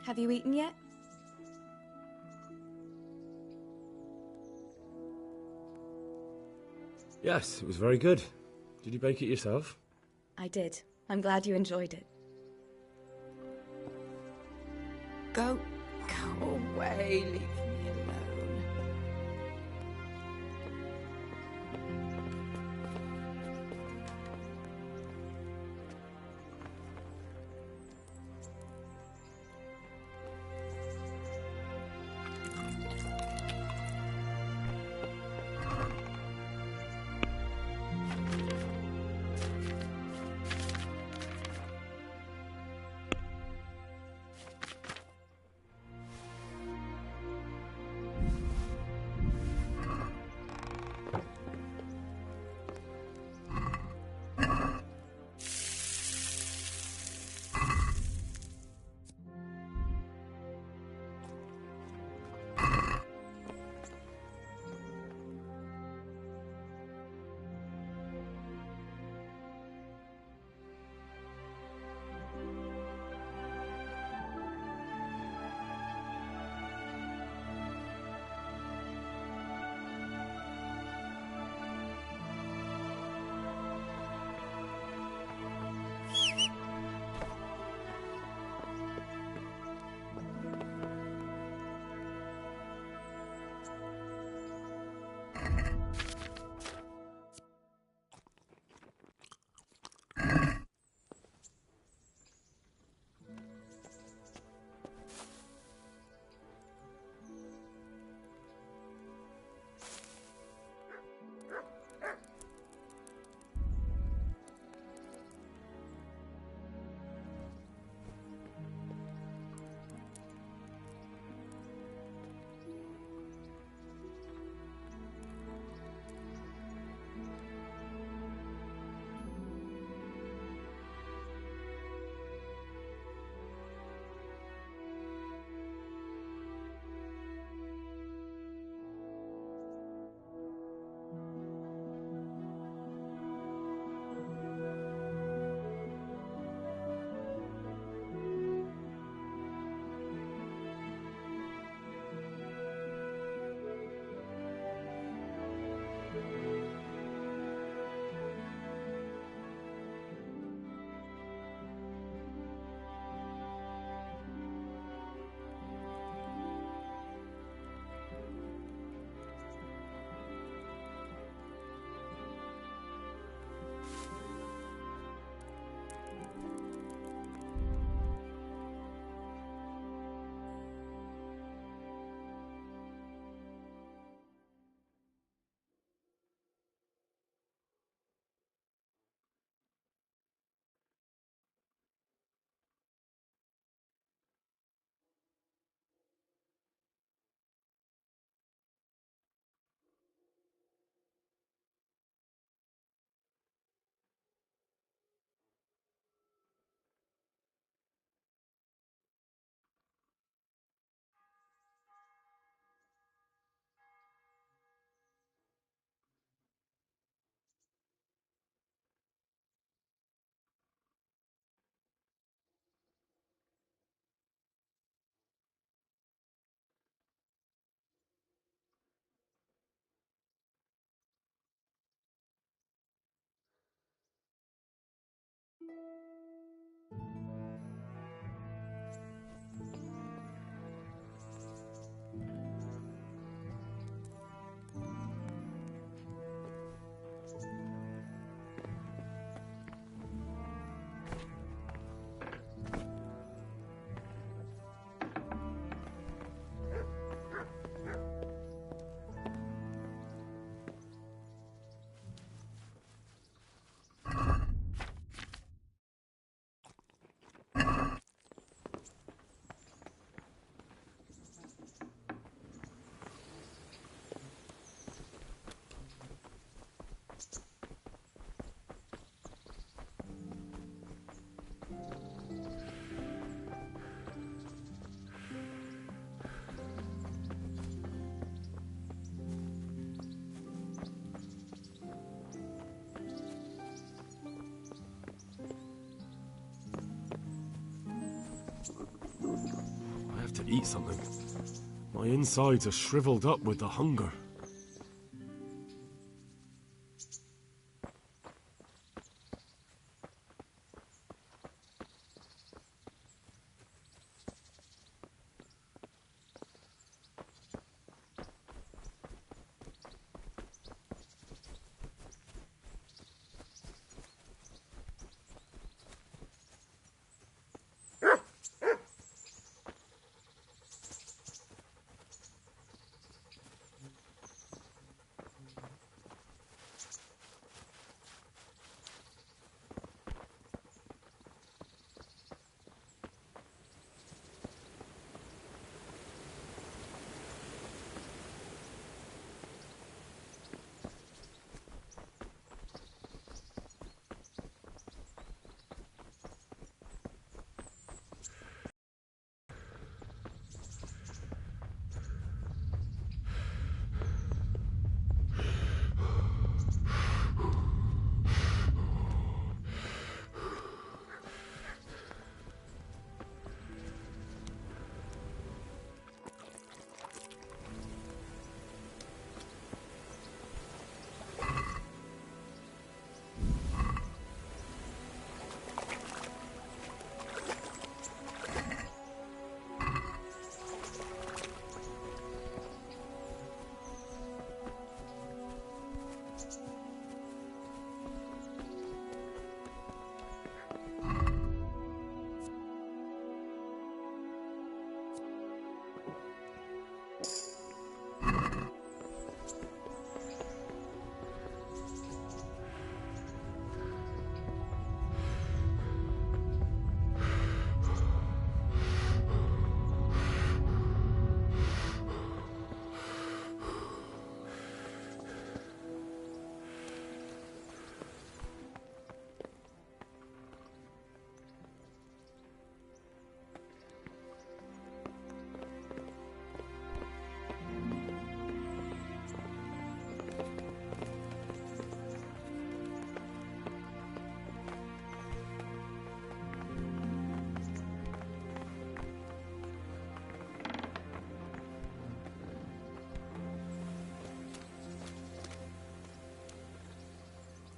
Have you eaten yet? Yes, it was very good. Did you bake it yourself? I did. I'm glad you enjoyed it. Go away, leave me alone. have to eat something. My insides are shriveled up with the hunger.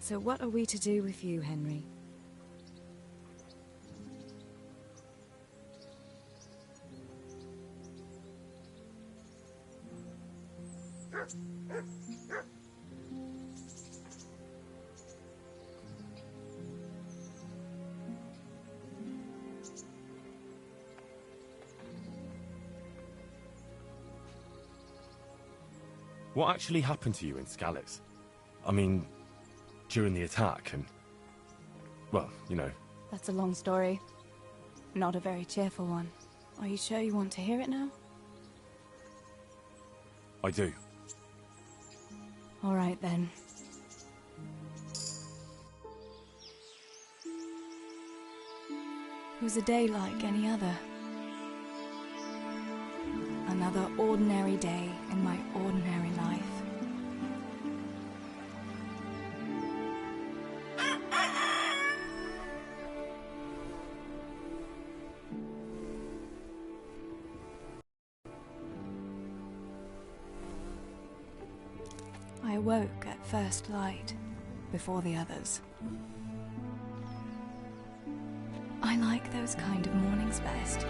So what are we to do with you, Henry? What actually happened to you in Scalix? I mean, during the attack and... well, you know. That's a long story. Not a very cheerful one. Are you sure you want to hear it now? I do. All right, then. It was a day like any other. Another ordinary day in my ordinary life. I awoke at first light, before the others. I like those kind of mornings best.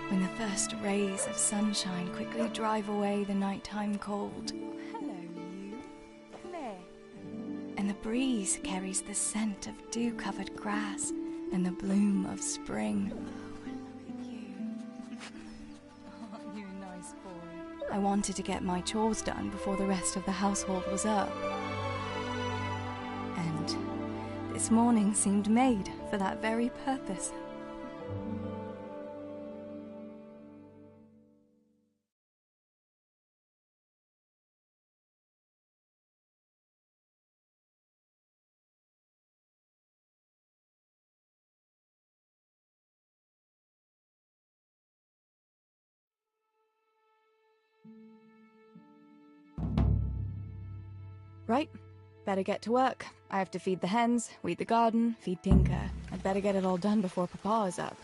When the first rays of sunshine quickly drive away the nighttime cold. Hello, you. Claire. And the breeze carries the scent of dew-covered grass and the bloom of spring. Aren't you a nice boy? I wanted to get my chores done before the rest of the household was up. And this morning seemed made for that very purpose. Right, Better get to work. I have to feed the hens, weed the garden, feed Tinker. I'd better get it all done before Papa is up.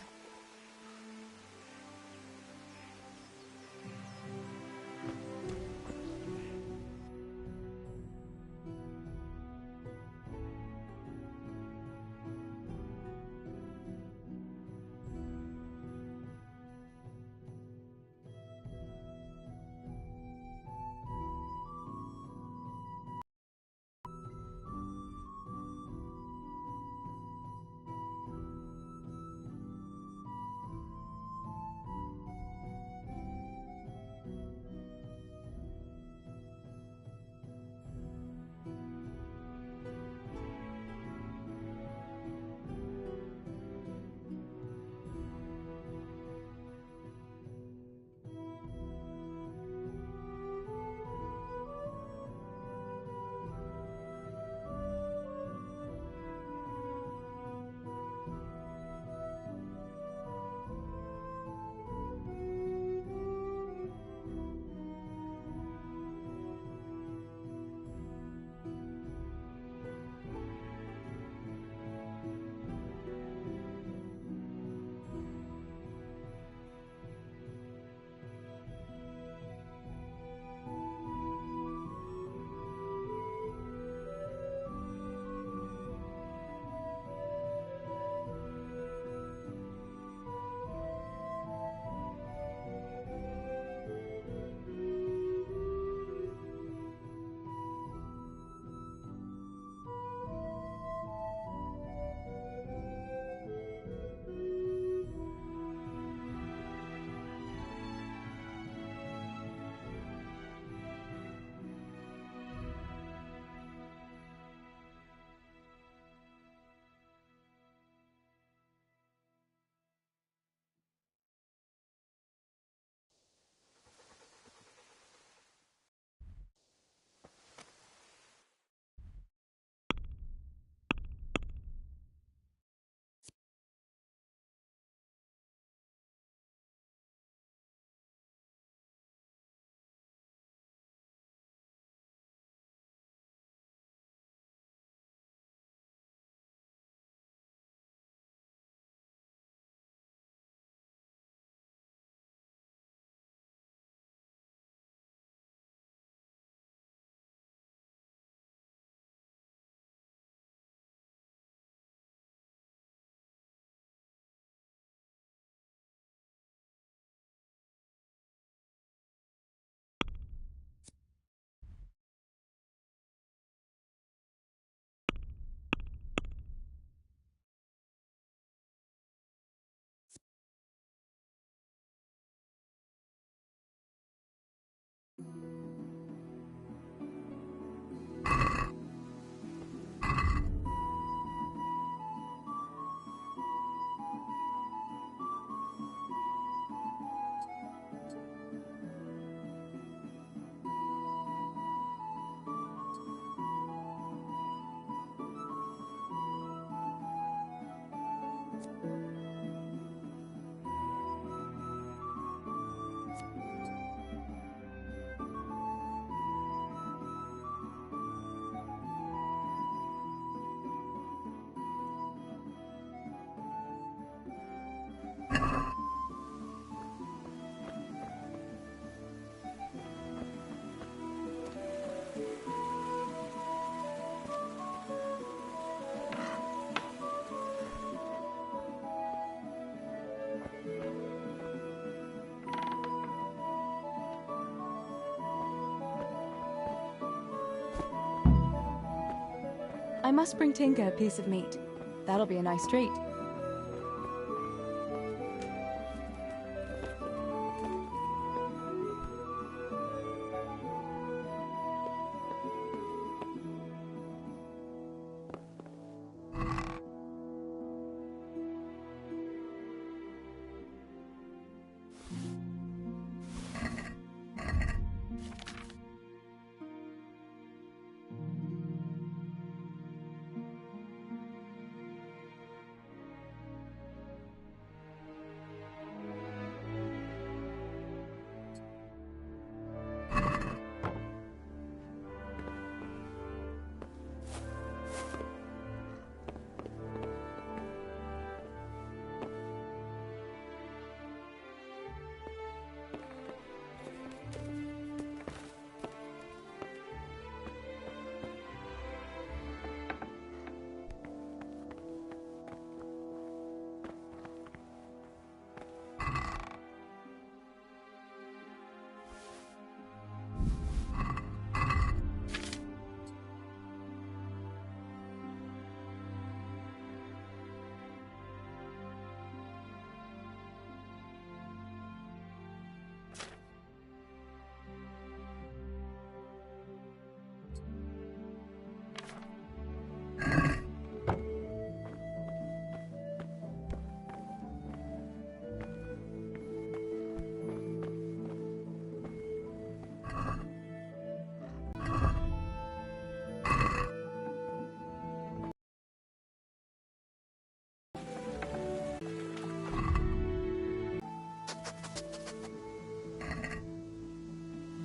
I must bring Tinker a piece of meat. That'll be a nice treat.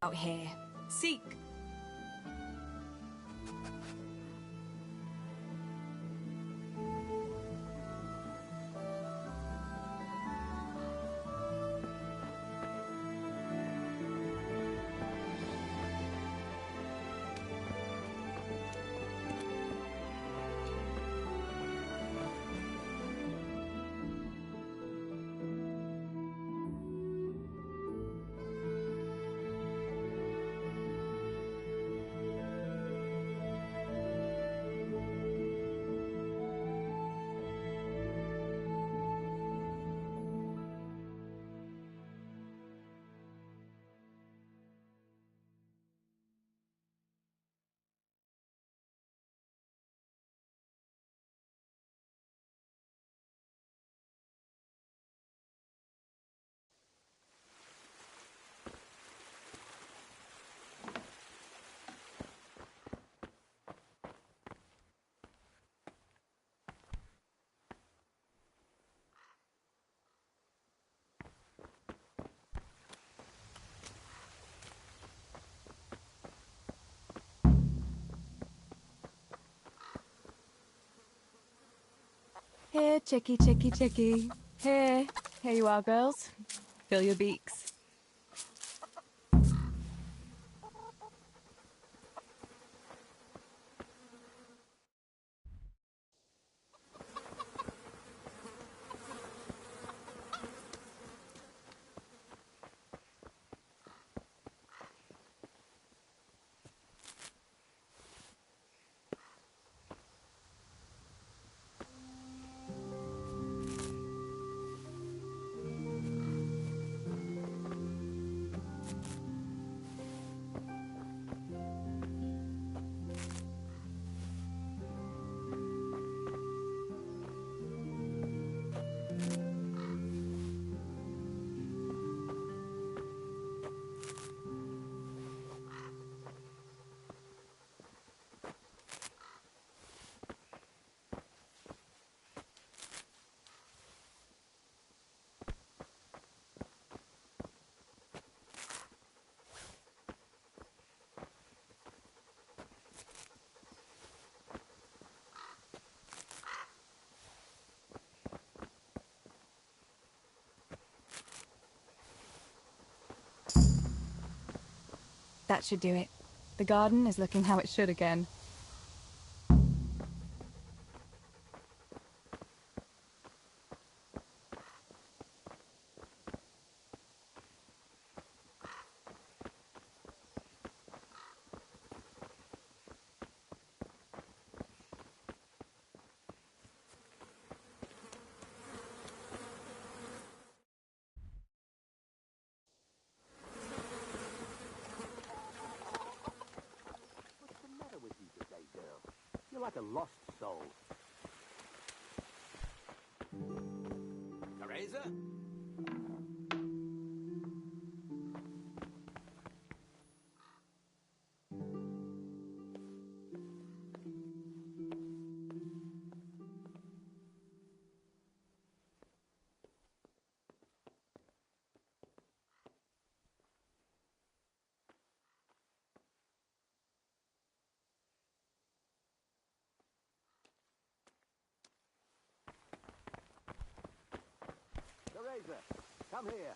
Out here. Seek. Here, chickie, chickie, chickie. Here. Here you are, girls. Fill your beaks. That should do it. The garden is looking how it should again. What's the matter with you today, girl? You're like a lost soul. Teresa? Teresa, come here.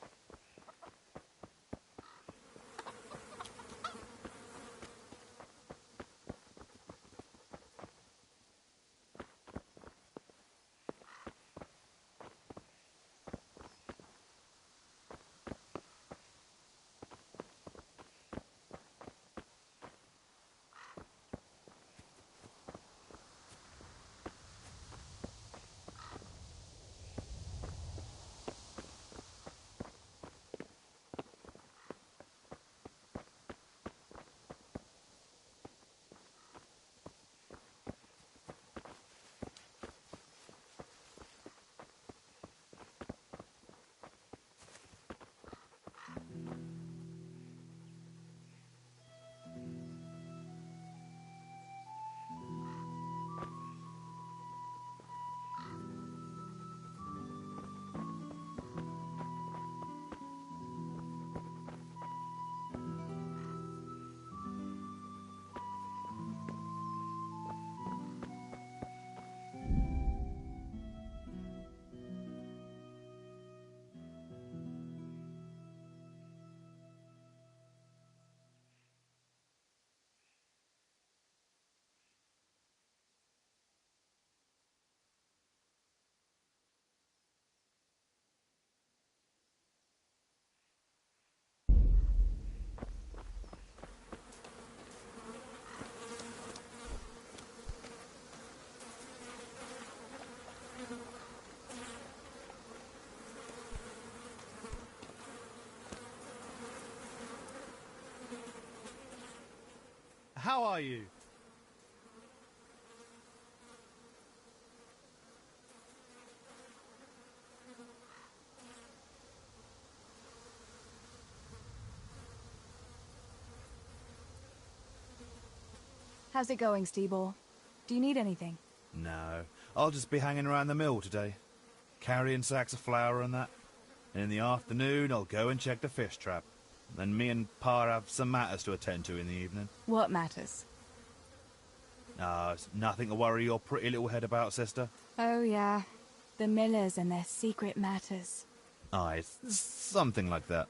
how are you? How's it going, Steeball? Do you need anything? No, I'll just be hanging around the mill today, carrying sacks of flour and that. And in the afternoon, I'll go and check the fish trap. Then me and Pa have some matters to attend to in the evening. What matters? It's nothing to worry your pretty little head about, sister. Oh, yeah. The Millers and their secret matters. Aye, it's something like that.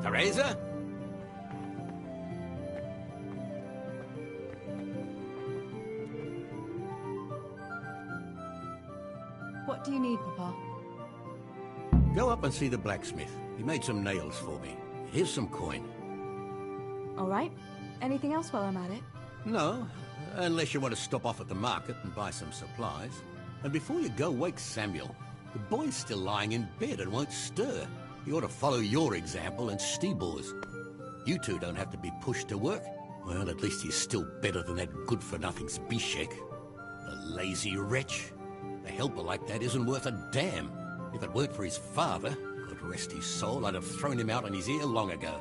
Teresa? What do you need, Papa? Go up and see the blacksmith. He made some nails for me. Here's some coin. All right. Anything else while I'm at it? No, unless you want to stop off at the market and buy some supplies. And before you go, wake Samuel. The boy's still lying in bed and won't stir. He ought to follow your example and Steebor's. You two don't have to be pushed to work. Well, at least he's still better than that good-for-nothing Zbyszek. The lazy wretch. A helper like that isn't worth a damn. If it weren't for his father, God rest his soul, I'd have thrown him out on his ear long ago.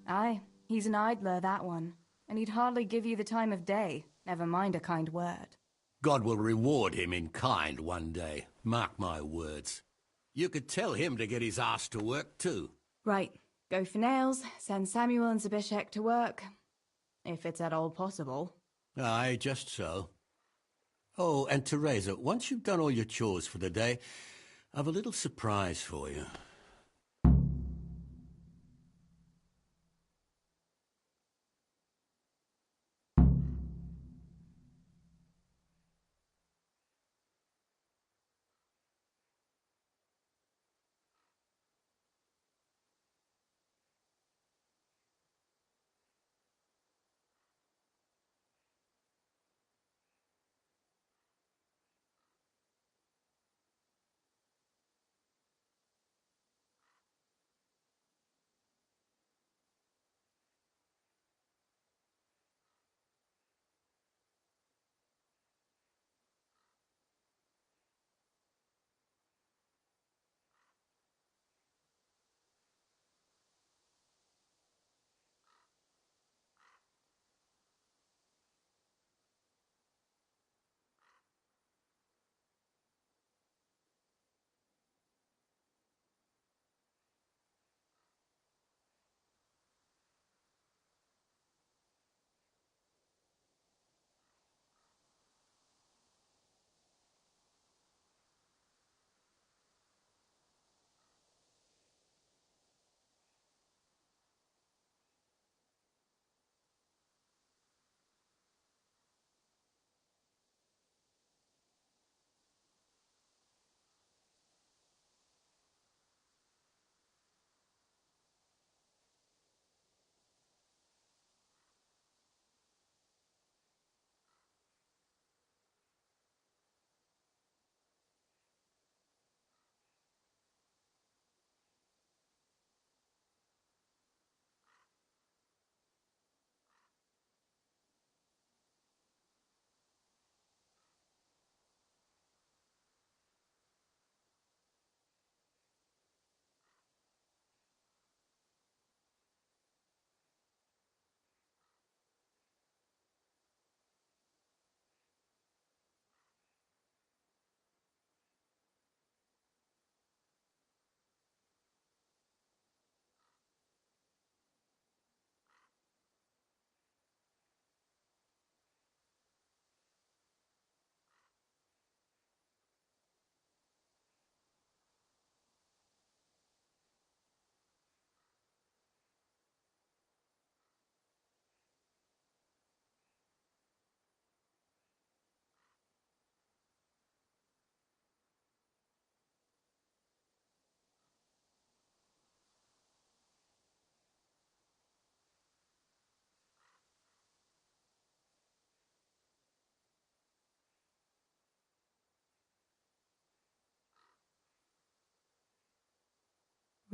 Aye, he's an idler, that one. And he'd hardly give you the time of day, never mind a kind word. God will reward him in kind one day. Mark my words. You could tell him to get his ass to work, too. Right, go for nails, send Samuel and Zbyszek to work. If it's at all possible. Aye, just so. Oh, and Teresa, once you've done all your chores for the day, I've a little surprise for you.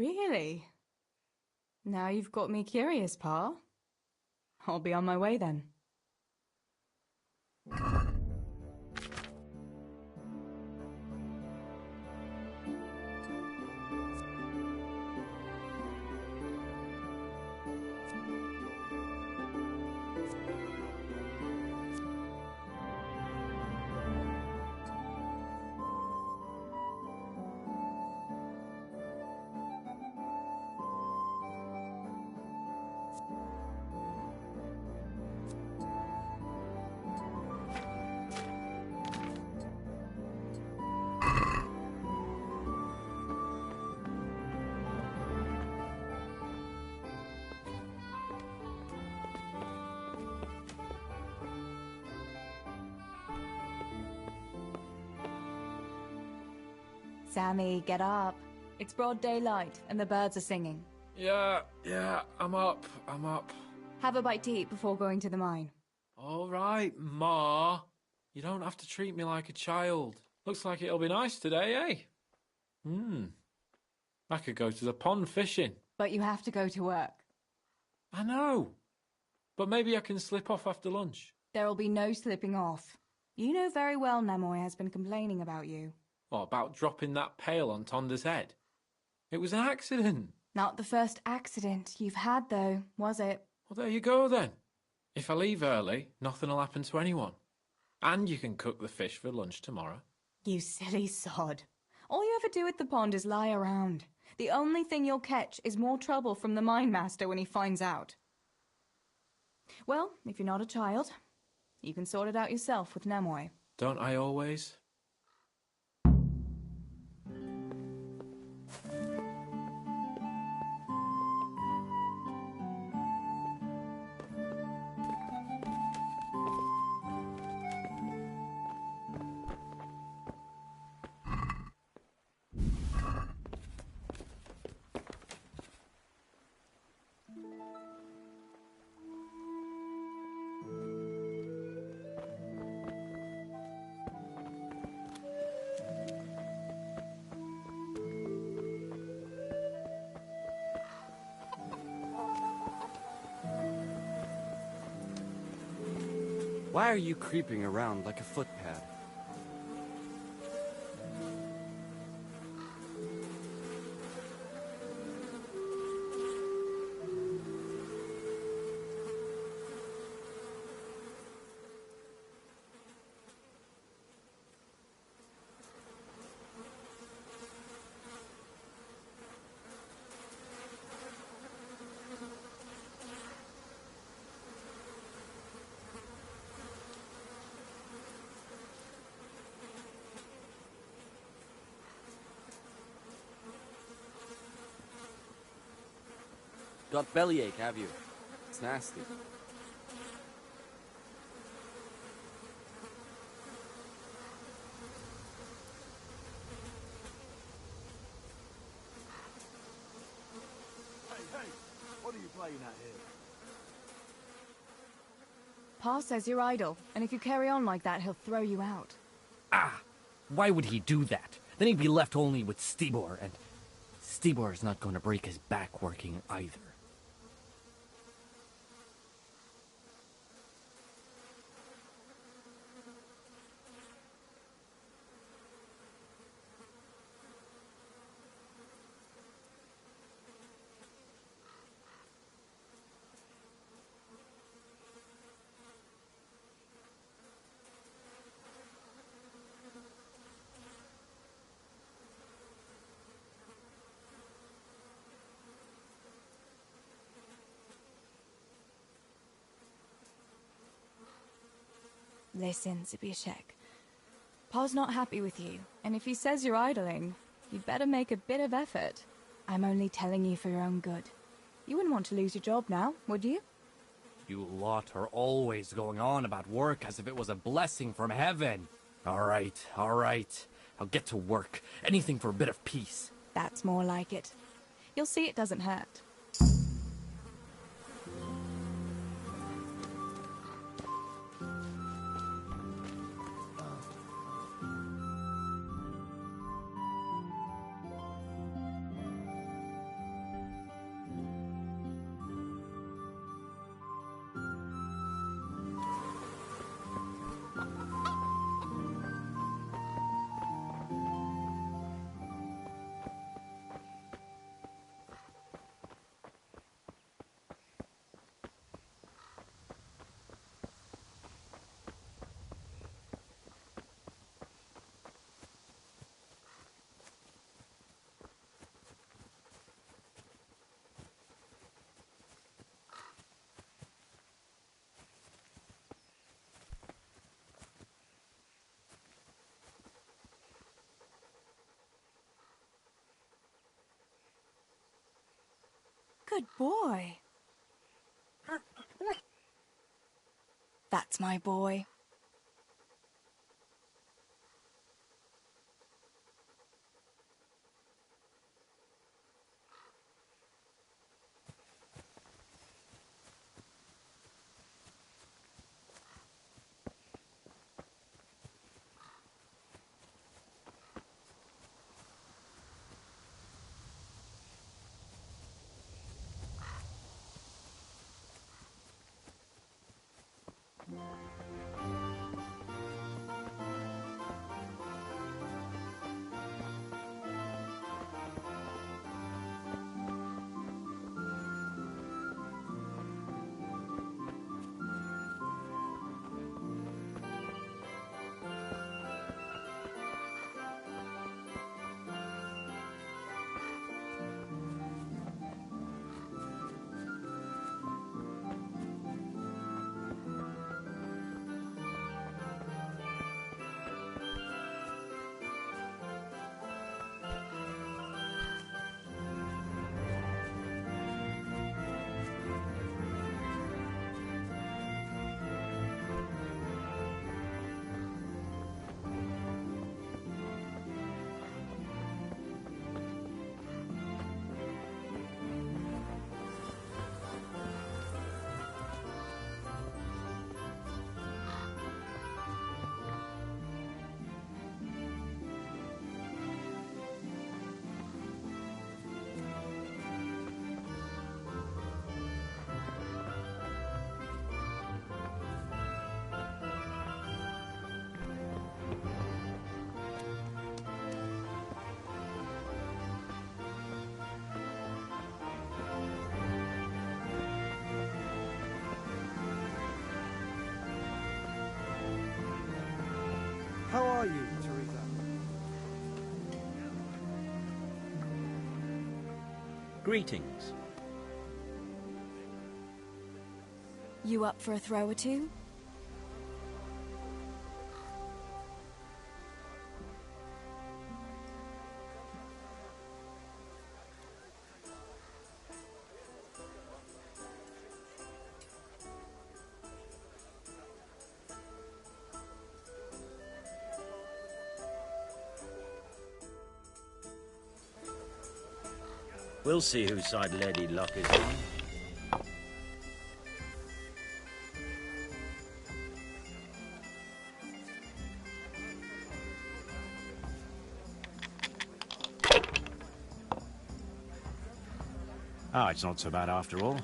Really? Now you've got me curious, Pa. I'll be on my way then. Sammy, get up. It's broad daylight, and the birds are singing. Yeah, I'm up. Have a bite to eat before going to the mine. All right, Ma. You don't have to treat me like a child. Looks like it'll be nice today, eh? I could go to the pond fishing. But you have to go to work. I know. But maybe I can slip off after lunch. There'll be no slipping off. You know very well Namoy has been complaining about you. What about dropping that pail on Tonda's head? It was an accident. Not the first accident you've had, though, was it? Well, there you go, then. If I leave early, nothing'll happen to anyone. And you can cook the fish for lunch tomorrow. You silly sod. All you ever do at the pond is lie around. The only thing you'll catch is more trouble from the mine master when he finds out. Well, if you're not a child, you can sort it out yourself with Namoy. Don't I always? Why are you creeping around like a footpad? Got bellyache, have you? It's nasty. Hey, what are you playing at here? Pa says you're idle, and if you carry on like that, he'll throw you out. Ah! Why would he do that? Then he'd be left only with Stibor, and Stibor's not going to break his back working either. Listen, Zibishek. Pa's not happy with you, and if he says you're idling, you'd better make a bit of effort. I'm only telling you for your own good. You wouldn't want to lose your job now, would you? You lot are always going on about work as if it was a blessing from heaven. All right. I'll get to work. Anything for a bit of peace. That's more like it. You'll see it doesn't hurt. Good boy. That's my boy. How are you, Teresa? Greetings. You up for a throw or two? We'll see whose side Lady Luck is on. Oh, it's not so bad after all.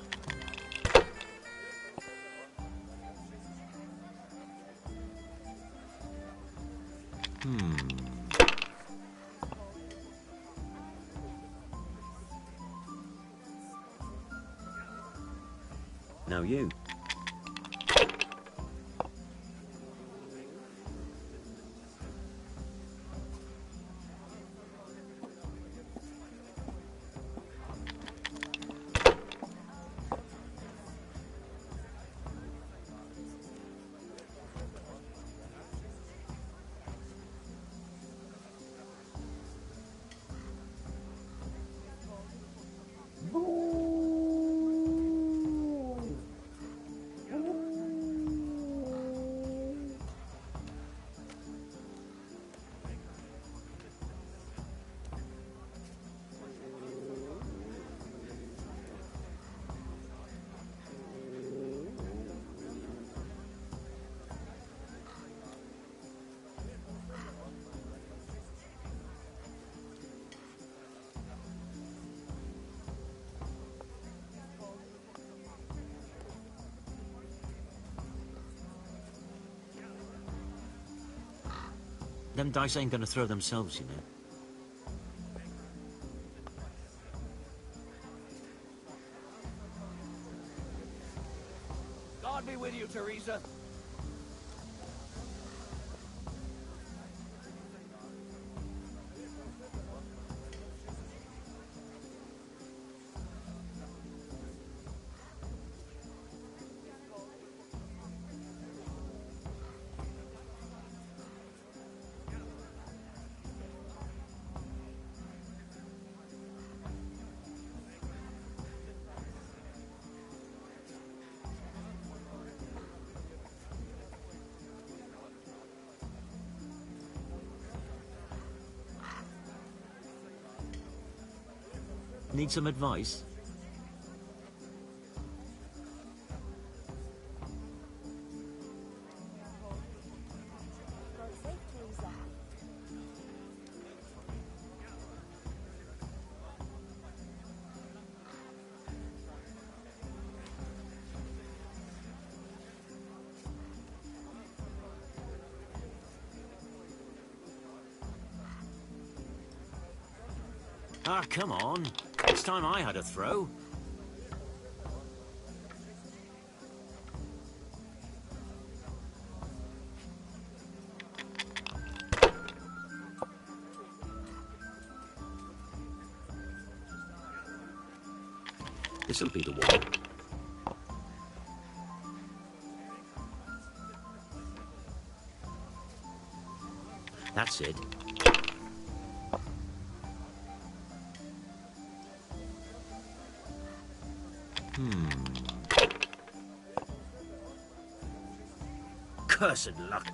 Now you. Them dice ain't gonna throw themselves, you know. God be with you, Teresa. Need some advice? Ah, come on. It's time I had a throw. This'll be the one. That's it. Cursed luck.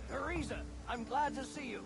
Teresa, I'm glad to see you.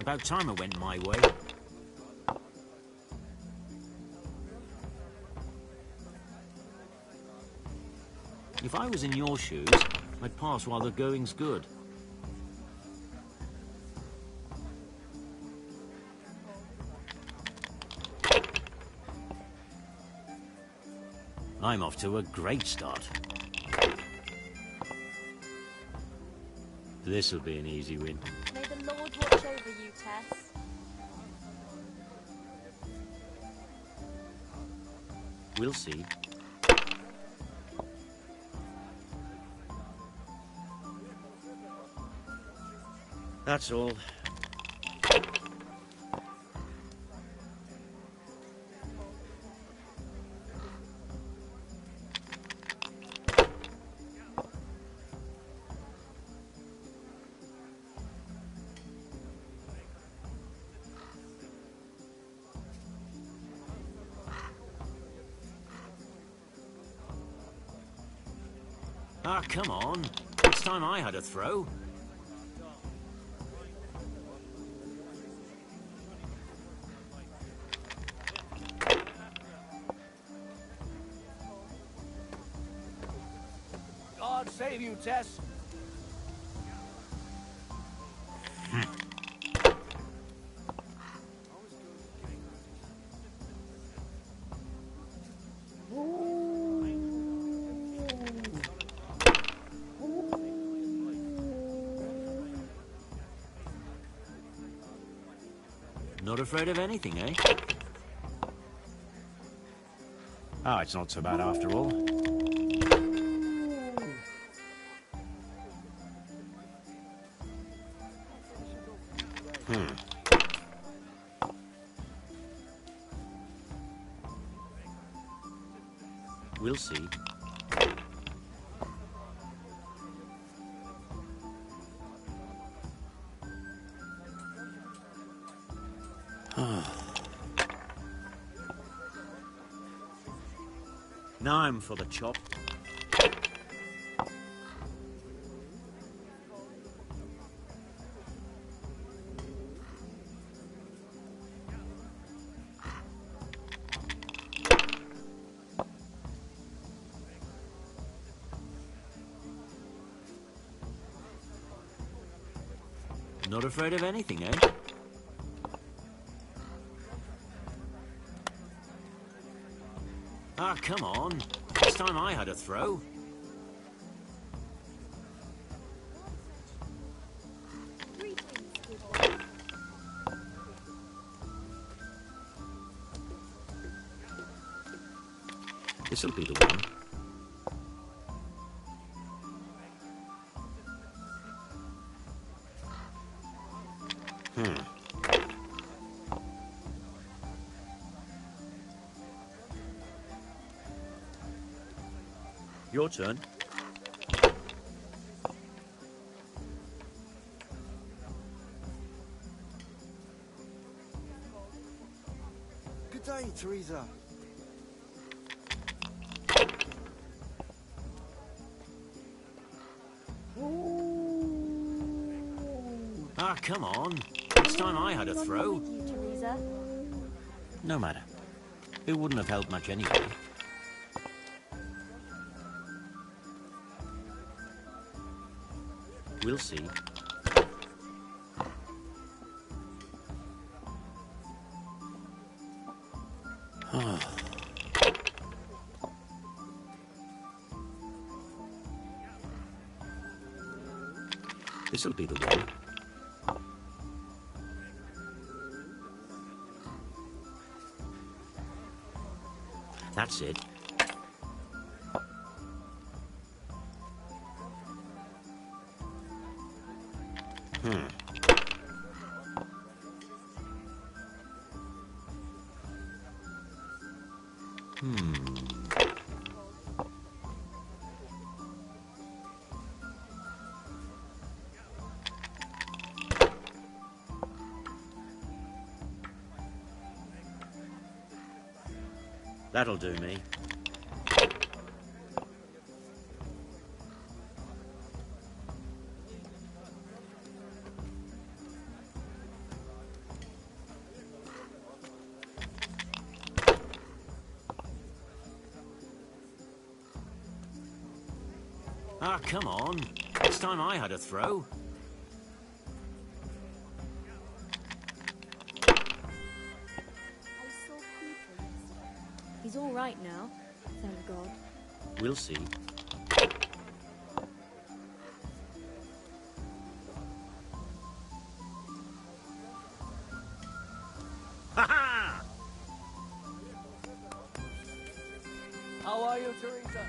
About time it went my way. If I was in your shoes, I'd pass while the going's good. I'm off to a great start. This'll be an easy win. May the Lord watch over you, Tess. We'll see. That's all. Ah, come on. It's time I had a throw. God save you, Tess. Not afraid of anything, eh? Oh, it's not so bad after all. We'll see. Now I'm for the chop. Not afraid of anything, eh? Ah, come on. It's time I had a throw. Greetings, good This'll be the one. Your turn. Good day, Teresa. Ah, come on. It's time I had a throw. With you, Teresa. No matter. It wouldn't have helped much anyway. We'll see. This'll be the one. That's it. That'll do me. Ah, come on. It's time I had a throw. I saw Peter. He's all right now, thank God. We'll see. Ha-ha! How are you, Teresa?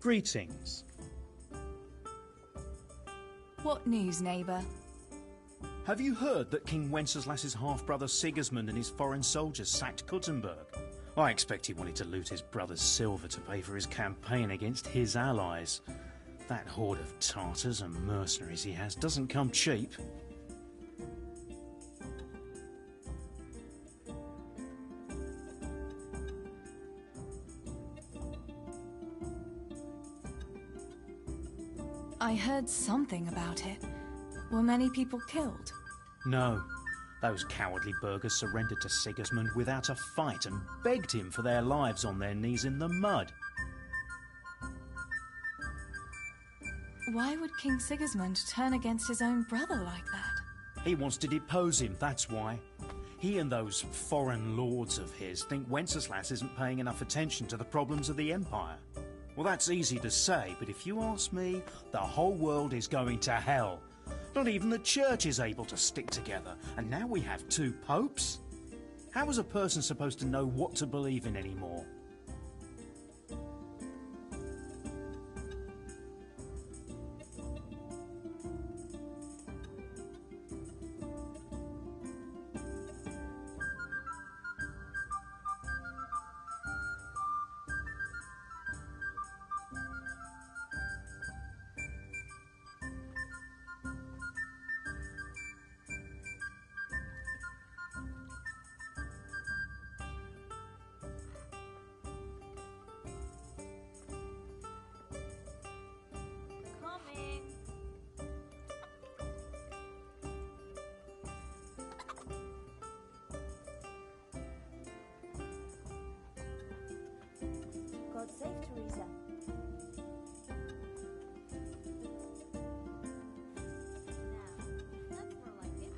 Greetings. What news, neighbour? Have you heard that King Wenceslas's half-brother Sigismund and his foreign soldiers sacked Kuttenberg? I expect he wanted to loot his brother's silver to pay for his campaign against his allies. That horde of Tartars and mercenaries he has doesn't come cheap. I heard something about it. Were many people killed? No. Those cowardly burghers surrendered to Sigismund without a fight and begged him for their lives on their knees in the mud. Why would King Sigismund turn against his own brother like that? He wants to depose him, that's why. He and those foreign lords of his think Wenceslas isn't paying enough attention to the problems of the Empire. Well, that's easy to say, but if you ask me, the whole world is going to hell. Not even the church is able to stick together, and now we have two popes? How is a person supposed to know what to believe in anymore? Coming. God save Teresa. Now, that's more like it.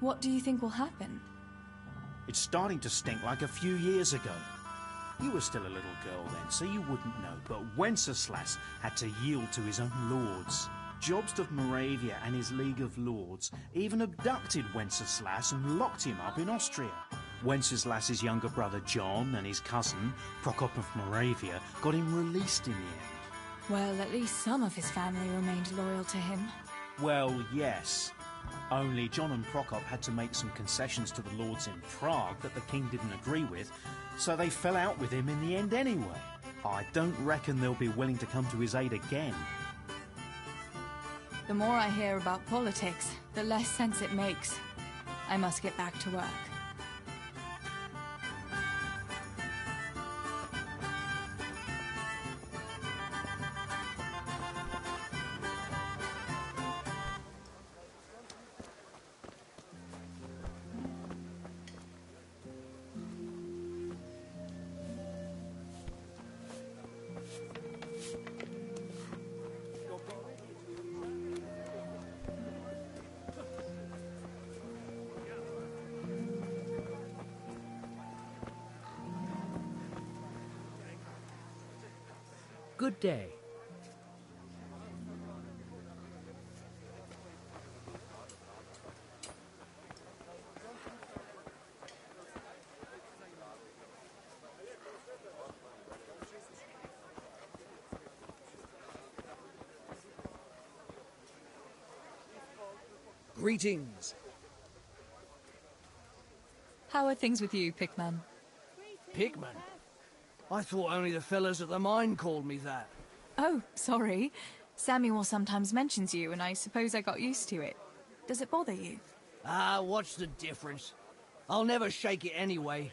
What do you think will happen? It's starting to stink like a few years ago. You were still a little girl then, so you wouldn't know, but Wenceslas had to yield to his own lords. Jobst of Moravia and his League of Lords even abducted Wenceslas and locked him up in Austria. Wenceslas's younger brother John and his cousin, Prokop of Moravia, got him released in the end. Well, at least some of his family remained loyal to him. Well, yes. Only John and Prokop had to make some concessions to the lords in Prague that the king didn't agree with, so they fell out with him in the end anyway. I don't reckon they'll be willing to come to his aid again. The more I hear about politics, the less sense it makes. I must get back to work. Good day. Greetings. How are things with you, Pickman? Pickman? I thought only the fellas at the mine called me that. Oh, sorry. Samuel sometimes mentions you, and I suppose I got used to it. Does it bother you? Ah, what's the difference? I'll never shake it anyway.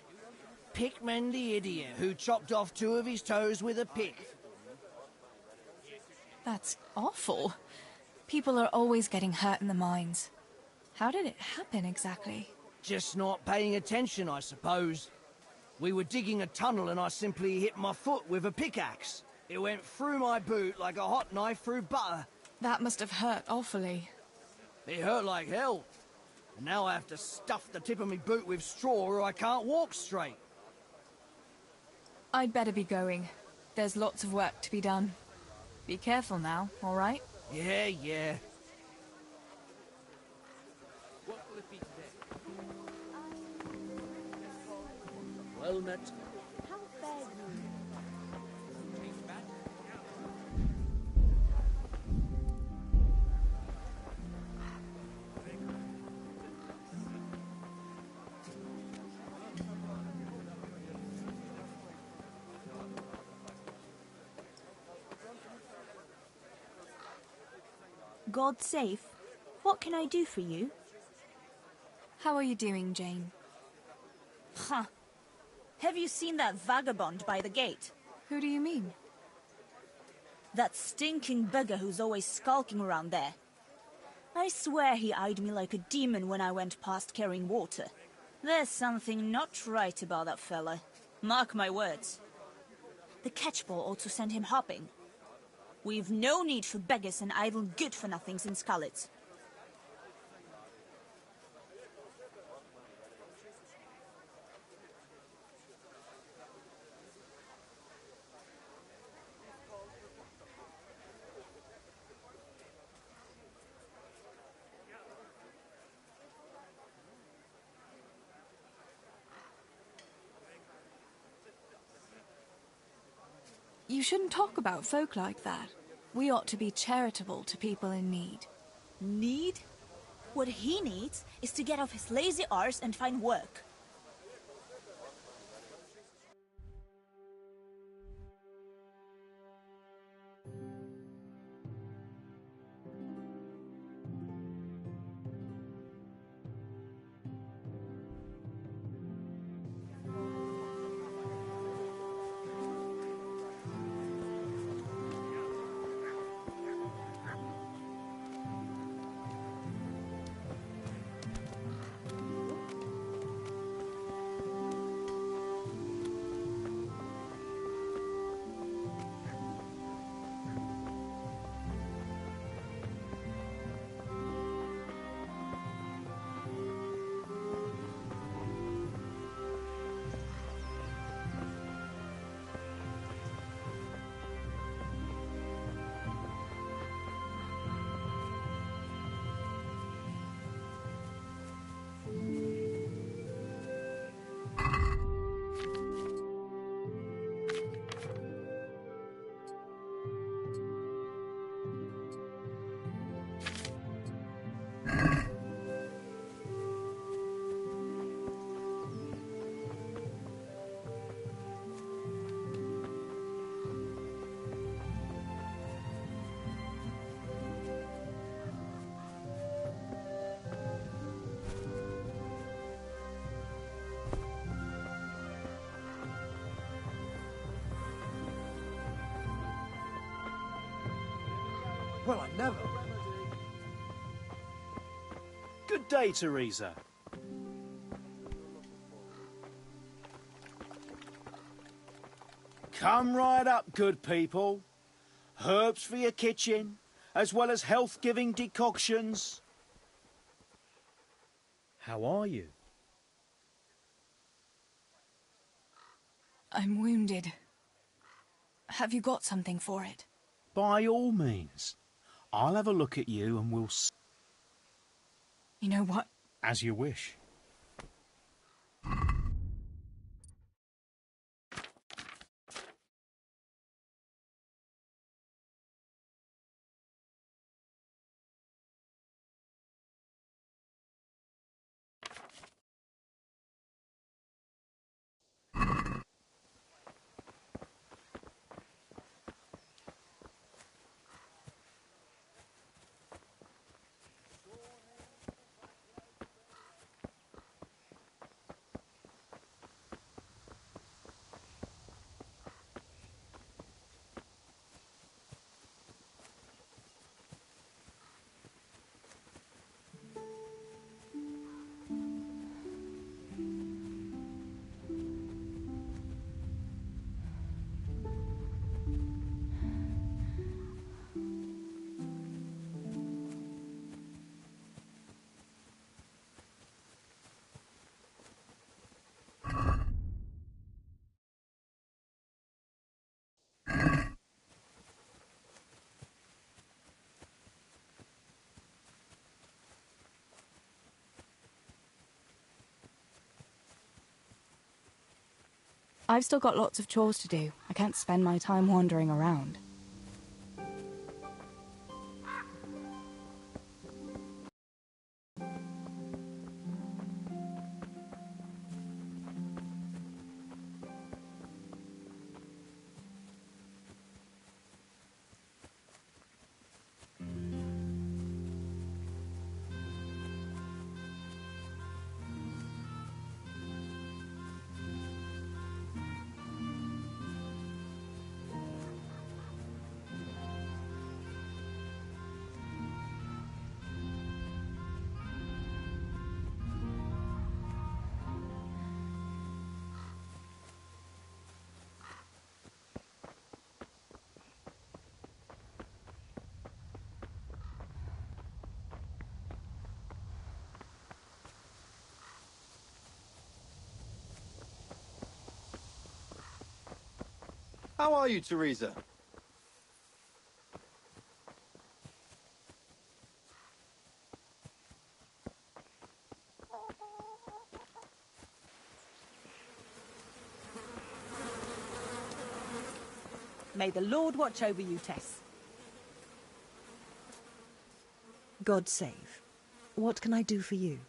Pickman the idiot who chopped off 2 of his toes with a pick. That's awful. People are always getting hurt in the mines. How did it happen exactly? Just not paying attention, I suppose. We were digging a tunnel and I simply hit my foot with a pickaxe. It went through my boot like a hot knife through butter. That must have hurt awfully. It hurt like hell. And now I have to stuff the tip of my boot with straw or I can't walk straight. I'd better be going. There's lots of work to be done. Be careful now, all right? Yeah, yeah. What will it be today? Well met. How fare you? God safe. What can I do for you? How are you doing, Jane? Huh. Have you seen that vagabond by the gate? Who do you mean? That stinking beggar who's always skulking around there. I swear he eyed me like a demon when I went past carrying water. There's something not right about that fella. Mark my words. The catchpole ought to send him hopping. We've no need for beggars and idle good-for-nothings in Skalitz. You shouldn't talk about folk like that. We ought to be charitable to people in need. Need? What he needs is to get off his lazy arse and find work. Well, I never. Good day, Teresa. Come right up, good people. Herbs for your kitchen, as well as health-giving decoctions. How are you? I'm wounded. Have you got something for it? By all means. I'll have a look at you and we'll... You know what? As you wish. I've still got lots of chores to do. I can't spend my time wandering around. How are you, Teresa? May the Lord watch over you, Tess. God save. What can I do for you?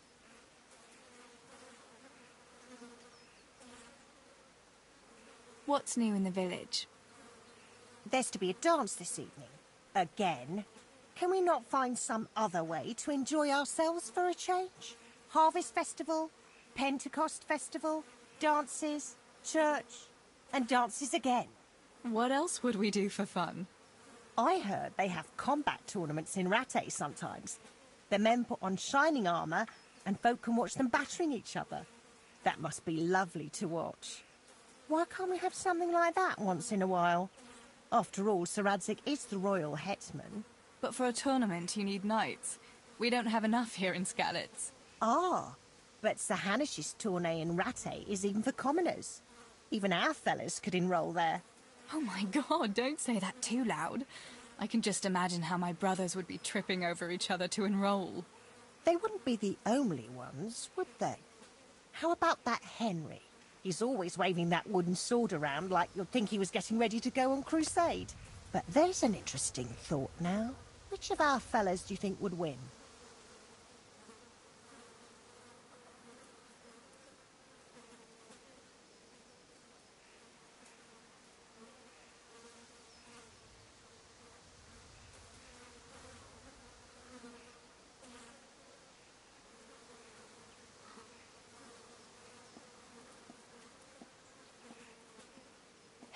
What's new in the village? There's to be a dance this evening. Again. Can we not find some other way to enjoy ourselves for a change? Harvest festival, Pentecost festival, dances, church, and dances again. What else would we do for fun? I heard they have combat tournaments in Rattay sometimes. The men put on shining armour and folk can watch them battering each other. That must be lovely to watch. Why can't we have something like that once in a while? After all, Sir Radzig is the royal hetman. But for a tournament, you need knights. We don't have enough here in Skalitz. Ah, but Sir Hanish's tourney in Rattay is even for commoners. Even our fellas could enroll there. Oh my god, don't say that too loud. I can just imagine how my brothers would be tripping over each other to enroll. They wouldn't be the only ones, would they? How about that Henry? He's always waving that wooden sword around like you'd think he was getting ready to go on crusade. But there's an interesting thought now. Which of our fellas do you think would win?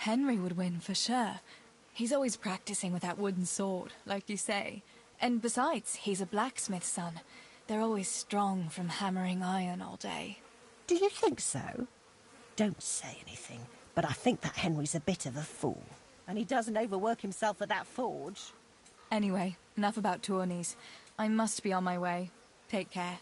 Henry would win for sure. He's always practicing with that wooden sword, like you say. And besides, he's a blacksmith's son. They're always strong from hammering iron all day. Do you think so? Don't say anything, but I think that Henry's a bit of a fool. And he doesn't overwork himself at that forge. Anyway, enough about tourneys. I must be on my way. Take care.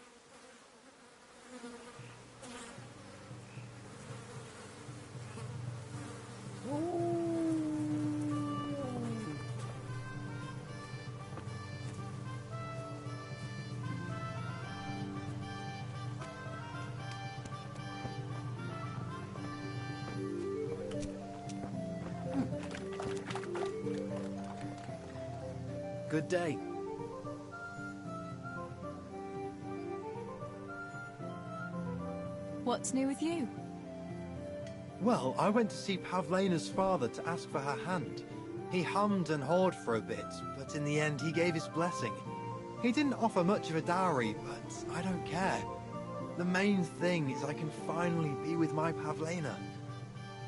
Good day. What's new with you? Well, I went to see Pavlena's father to ask for her hand. He hummed and hawed for a bit, but in the end he gave his blessing. He didn't offer much of a dowry, but I don't care. The main thing is I can finally be with my Pavlena.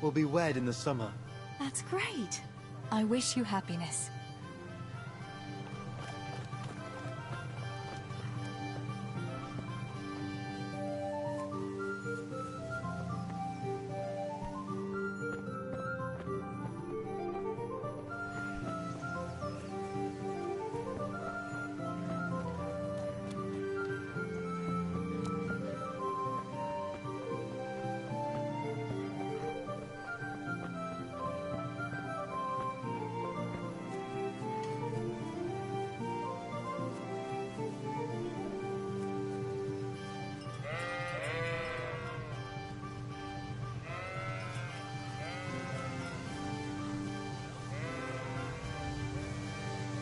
We'll be wed in the summer. That's great. I wish you happiness.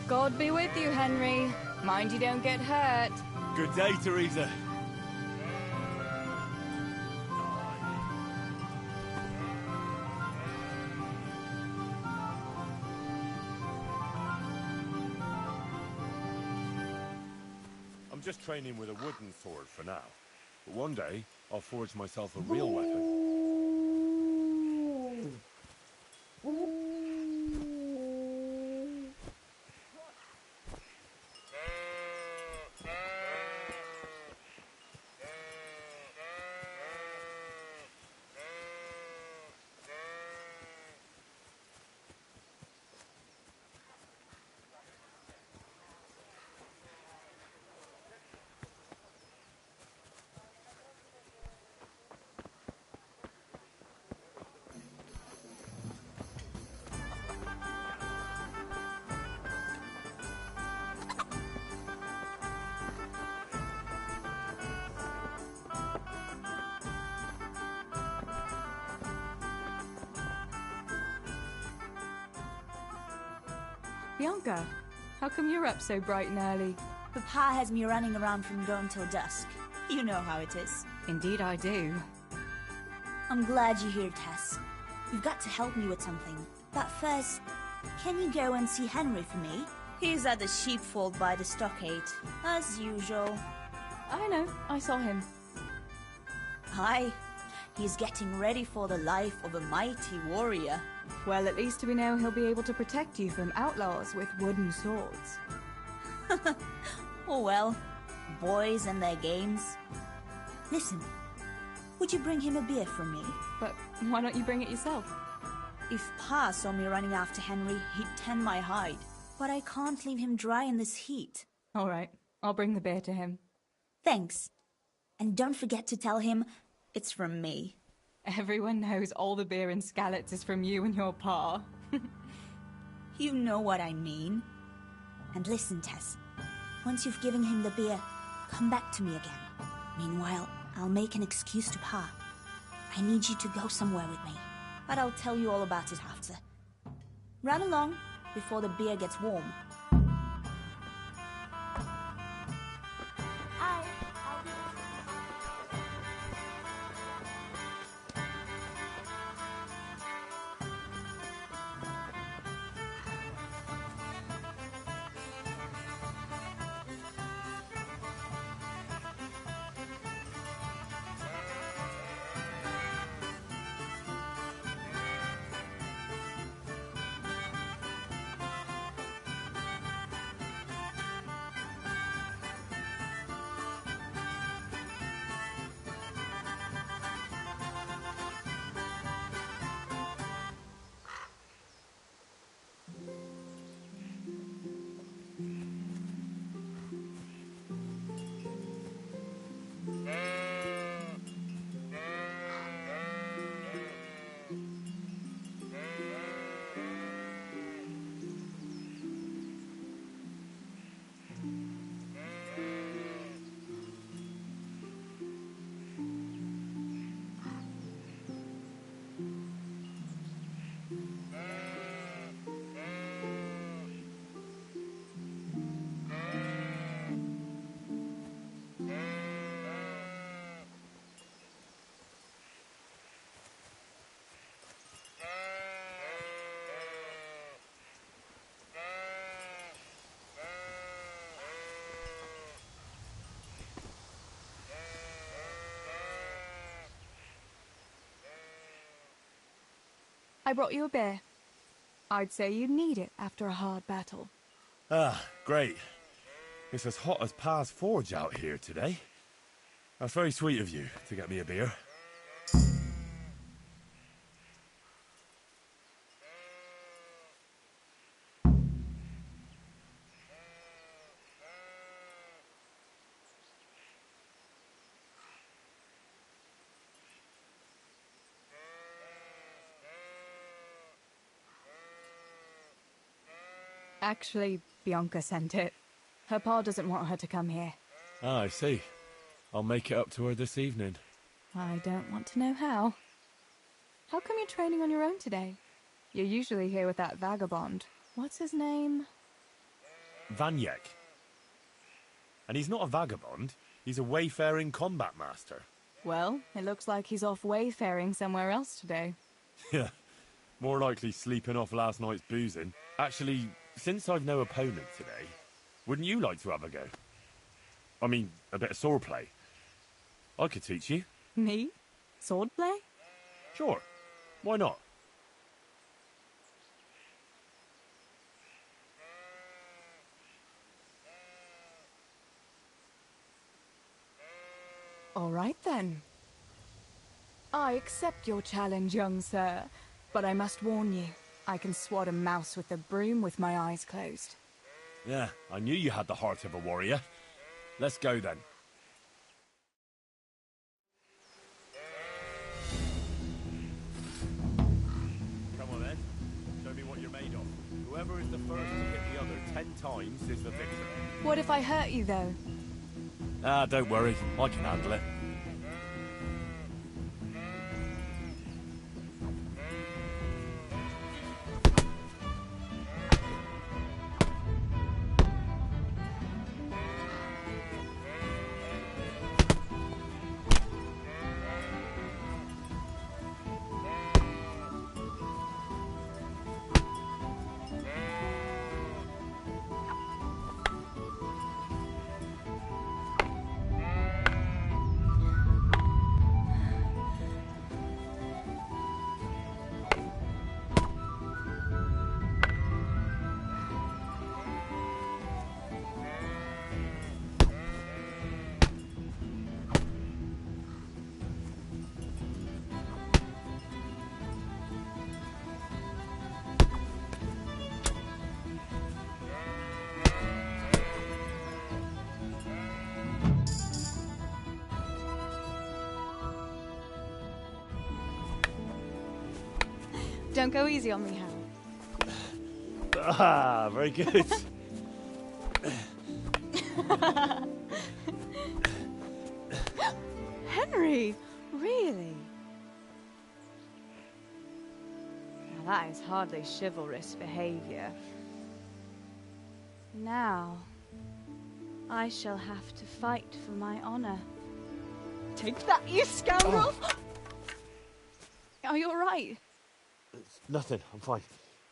God be with you, Henry. Mind you don't get hurt. Good day, Teresa. I'm just training with a wooden sword for now. But one day, I'll forge myself a real weapon. Bianca, how come you're up so bright and early? Papa has me running around from dawn till dusk. You know how it is. Indeed I do. I'm glad you're here, Tess. You've got to help me with something. But first, can you go and see Henry for me? He's at the sheepfold by the stockade, as usual. I know, I saw him. Aye, he's getting ready for the life of a mighty warrior. Well, at least we know he'll be able to protect you from outlaws with wooden swords. Oh well, boys and their games. Listen, would you bring him a beer from me? But why don't you bring it yourself? If Pa saw me running after Henry, he'd tan my hide. But I can't leave him dry in this heat. All right, I'll bring the beer to him. Thanks. And don't forget to tell him it's from me. Everyone knows all the beer in Skalitz is from you and your pa. You know what I mean. And listen, Tess. Once you've given him the beer, come back to me again. Meanwhile, I'll make an excuse to Pa. I need you to go somewhere with me. But I'll tell you all about it after. Run along before the beer gets warm. I brought you a beer. I'd say you'd need it after a hard battle. Ah, great. It's as hot as Pa's Forge out here today. That's very sweet of you to get me a beer. Actually, Bianca sent it. Her pa doesn't want her to come here. Ah, I see. I'll make it up to her this evening. I don't want to know how. How come you're training on your own today? You're usually here with that vagabond. What's his name? Vanyek. And he's not a vagabond. He's a wayfaring combat master. Well, it looks like he's off wayfaring somewhere else today. Yeah, more likely sleeping off last night's boozing. Actually, since I've no opponent today, wouldn't you like to have a go? I mean, a bit of swordplay. I could teach you. Me? Swordplay? Sure. Why not? All right, then. I accept your challenge, young sir. But I must warn you, I can swat a mouse with a broom with my eyes closed. Yeah, I knew you had the heart of a warrior. Let's go then. Come on then. Show me what you're made of. Whoever is the first to hit the other 10 times is the victor. What if I hurt you, though? Ah, don't worry. I can handle it. Don't go easy on me, Hal. Ah, very good. Henry! Really? Now that is hardly chivalrous behavior. Now, I shall have to fight for my honor. Take that, you scoundrel! Are you all right? It's nothing. I'm fine.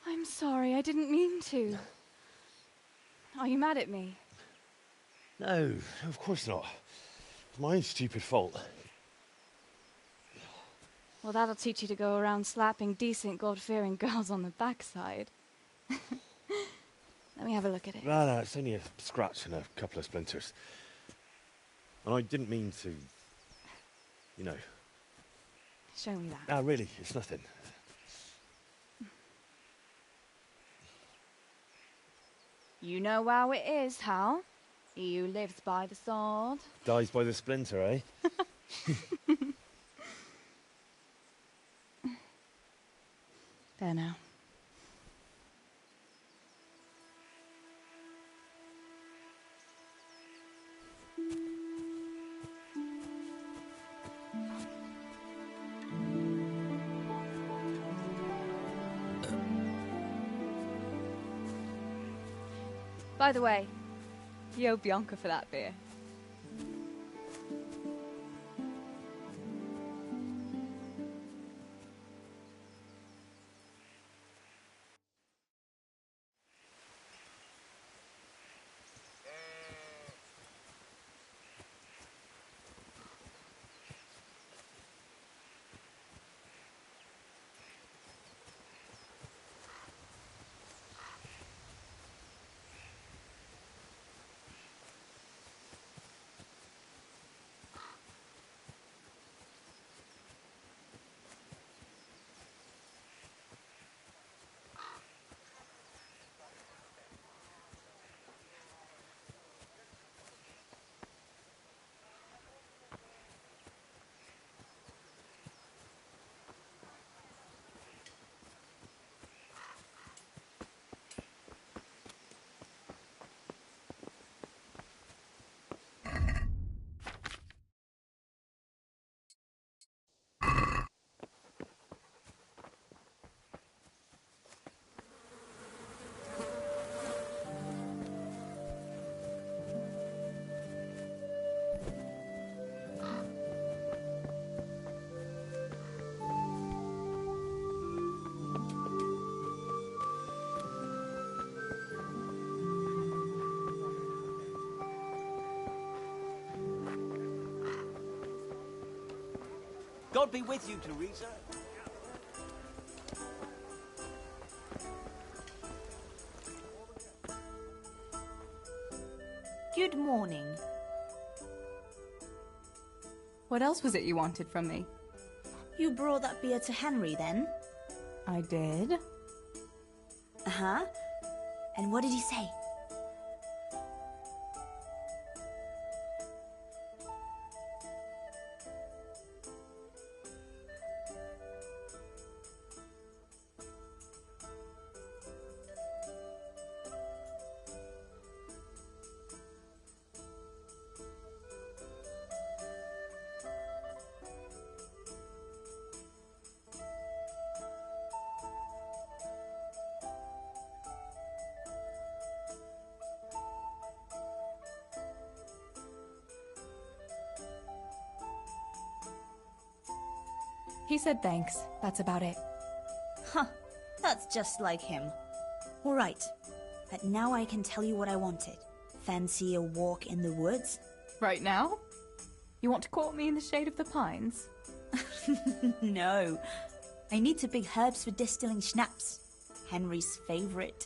I'm sorry, I didn't mean to. Are you mad at me? No, of course not. It's my own stupid fault. Well, that'll teach you to go around slapping decent, God-fearing girls on the backside. Let me have a look at it. No, it's only a scratch and a couple of splinters. And I didn't mean to, you know. Show me that. Ah, really, it's nothing. You know how it is, Hal. He who lives by the sword Dies by the splinter, eh? There now. By the way, you owe Bianca for that beer. God be with you, Teresa. Good morning. What else was it you wanted from me? You brought that beer to Henry, then? I did. Uh-huh. And what did he say? He said thanks. That's about it. Huh. That's just like him. All right. But now I can tell you what I wanted. Fancy a walk in the woods? Right now? You want to court me in the shade of the pines? No. I need to pick herbs for distilling schnapps. Henry's favorite.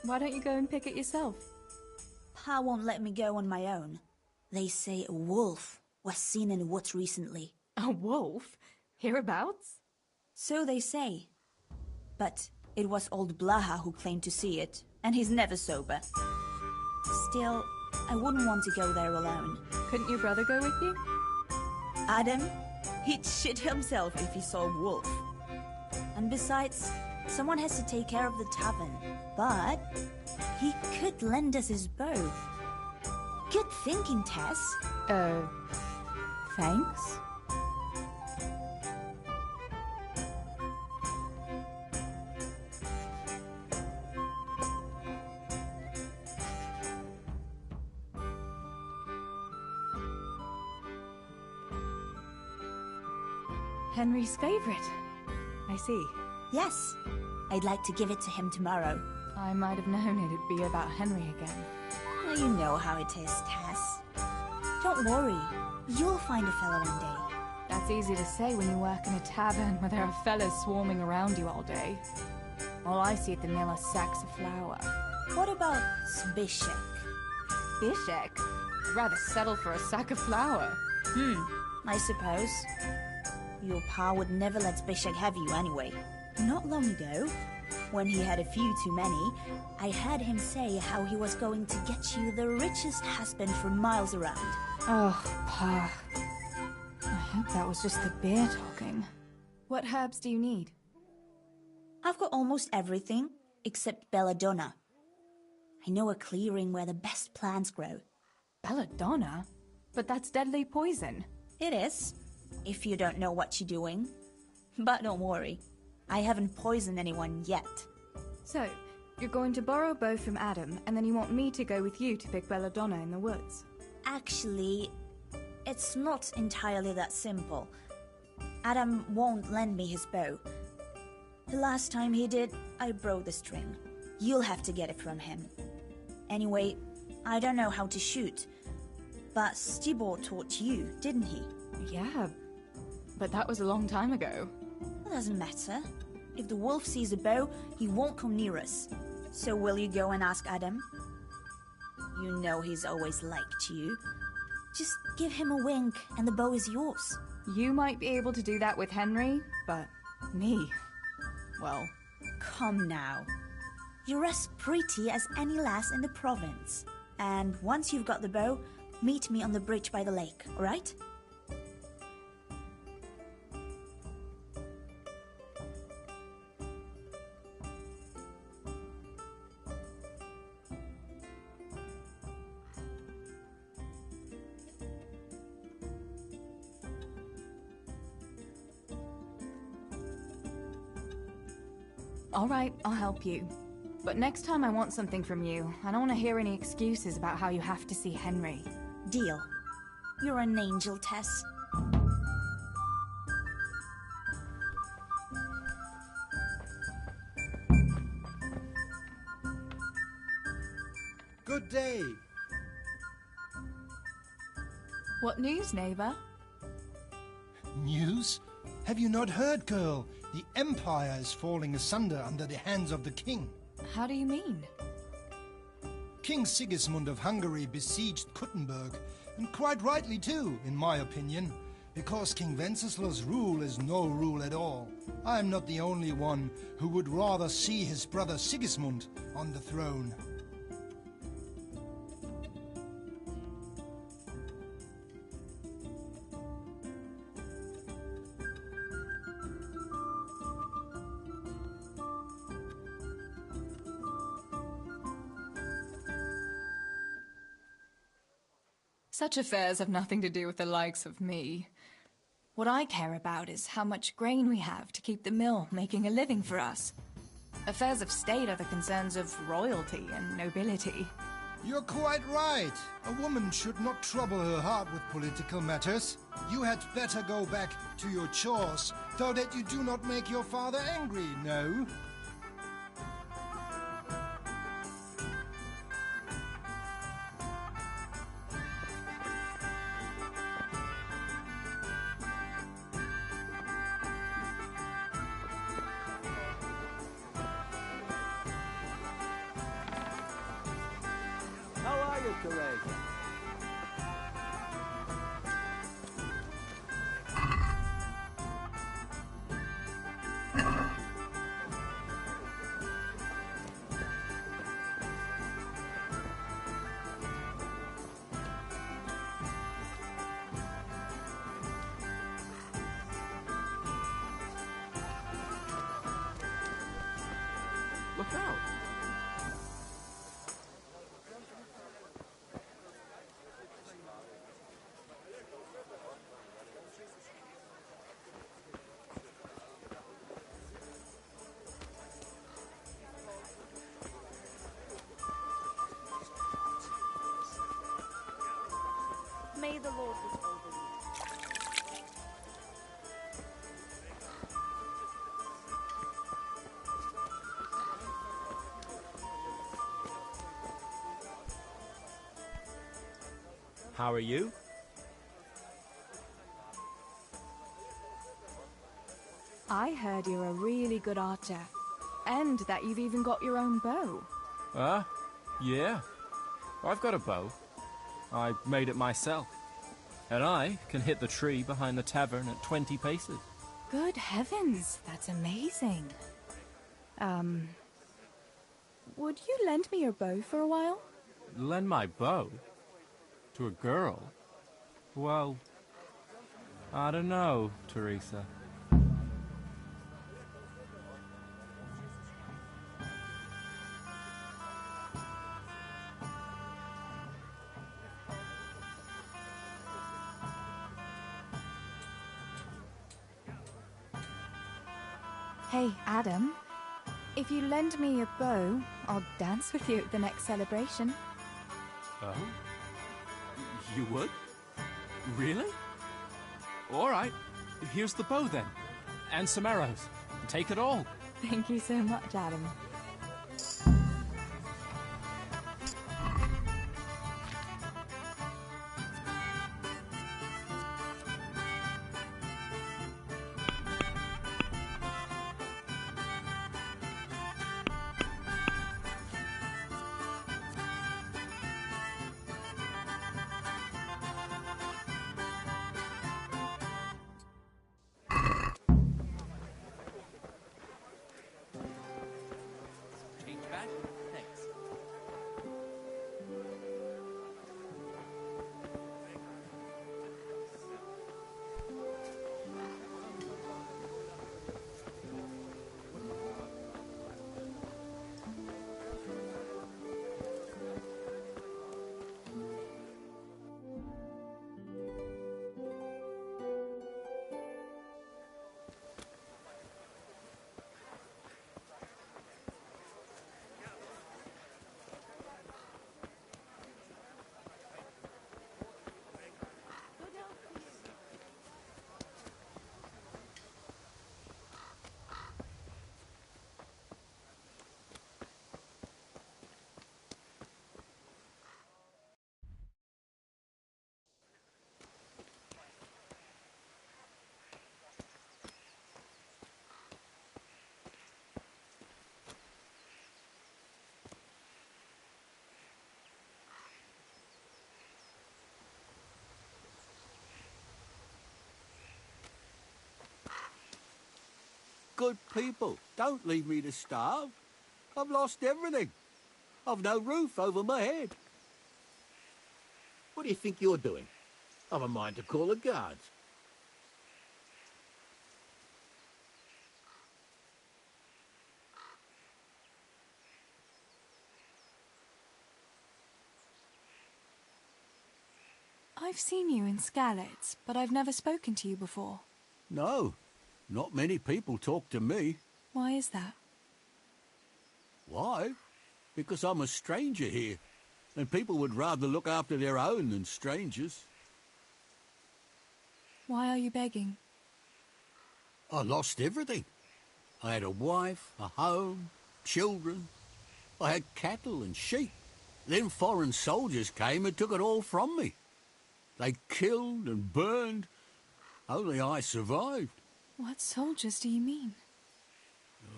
Why don't you go and pick it yourself? Pa won't let me go on my own. They say a wolf was seen in the woods recently. A wolf? Hereabouts? So they say. But it was old Blaha who claimed to see it, and he's never sober. Still, I wouldn't want to go there alone. Couldn't your brother go with you? Adam? He'd shit himself if he saw a wolf. And besides, someone has to take care of the tavern. But he could lend us his bow. Good thinking, Tess. Thanks? Henry's favorite. I see. Yes. I'd like to give it to him tomorrow. I might have known it'd be about Henry again. Well, you know how it is, Tess. Don't worry. You'll find a fellow one day. That's easy to say when you work in a tavern where there are fellas swarming around you all day. All I see at the mill are sacks of flour. What about Zbyszek? Zbyszek? I'd rather settle for a sack of flour. I suppose. Your pa would never let Zbyszek have you anyway. Not long ago, when he had a few too many, I heard him say how he was going to get you the richest husband for miles around. Oh, Pa. I hope that was just the beer talking. What herbs do you need? I've got almost everything, except belladonna. I know a clearing where the best plants grow. Belladonna? But that's deadly poison. It is, if you don't know what you're doing. But don't worry, I haven't poisoned anyone yet. So, you're going to borrow a bow from Adam, and then you want me to go with you to pick belladonna in the woods? Actually, it's not entirely that simple. Adam won't lend me his bow. The last time he did, I broke the string. You'll have to get it from him. Anyway, I don't know how to shoot. But Stibor taught you, didn't he? Yeah, but that was a long time ago. It doesn't matter. If the wolf sees a bow, he won't come near us. So will you go and ask Adam? You know he's always liked you. Just give him a wink and the bow is yours. You might be able to do that with Henry, but me... well... Come now. You're as pretty as any lass in the province. And once you've got the bow, meet me on the bridge by the lake, alright? All right, I'll help you. But next time I want something from you, I don't want to hear any excuses about how you have to see Henry. Deal. You're an angel, Tess. Good day. What news, neighbor? News? Have you not heard, girl? The Empire is falling asunder under the hands of the king. How do you mean? King Sigismund of Hungary besieged Kuttenberg, and quite rightly too, in my opinion, because King Wenceslaus' rule is no rule at all. I am not the only one who would rather see his brother Sigismund on the throne. Such affairs have nothing to do with the likes of me. What I care about is how much grain we have to keep the mill making a living for us. Affairs of state are the concerns of royalty and nobility. You're quite right. A woman should not trouble her heart with political matters. You had better go back to your chores, so that you do not make your father angry, no? How are you, Teresa? Look out! May the Lord with all believe. How are you? I heard you're a really good archer. And that you've even got your own bow. Yeah. I've got a bow. I made it myself. And I can hit the tree behind the tavern at 20 paces. Good heavens, that's amazing. Would you lend me your bow for a while? Lend my bow? To a girl? Well, I don't know, Teresa. Hey, Adam. If you lend me a bow, I'll dance with you at the next celebration. Oh? You would? Really? All right. Here's the bow then. And some arrows. Take it all. Thank you so much, Adam. good people. Don't leave me to starve. I've lost everything. I've no roof over my head. What do you think you're doing? I've a mind to call the guards. I've seen you in Skalitz, but I've never spoken to you before. No, not many people talk to me. Why is that? Why? Because I'm a stranger here, and people would rather look after their own than strangers. Why are you begging? I lost everything. I had a wife, a home, children. I had cattle and sheep. Then foreign soldiers came and took it all from me. They killed and burned. Only I survived. What soldiers do you mean?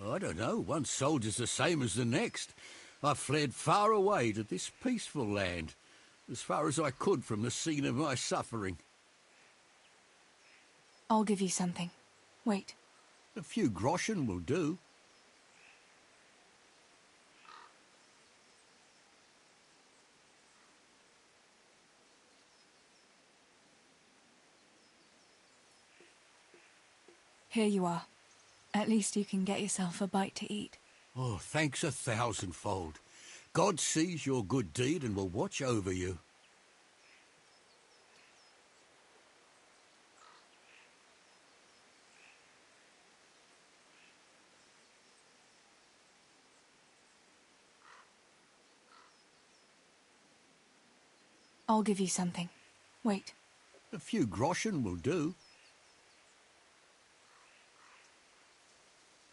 I don't know. One soldier's the same as the next. I fled far away to this peaceful land, as far as I could from the scene of my suffering. I'll give you something. Wait. A few groschen will do. Here you are. At least you can get yourself a bite to eat. Oh, thanks 1,000-fold. God sees your good deed and will watch over you. I'll give you something. Wait. A few groschen will do.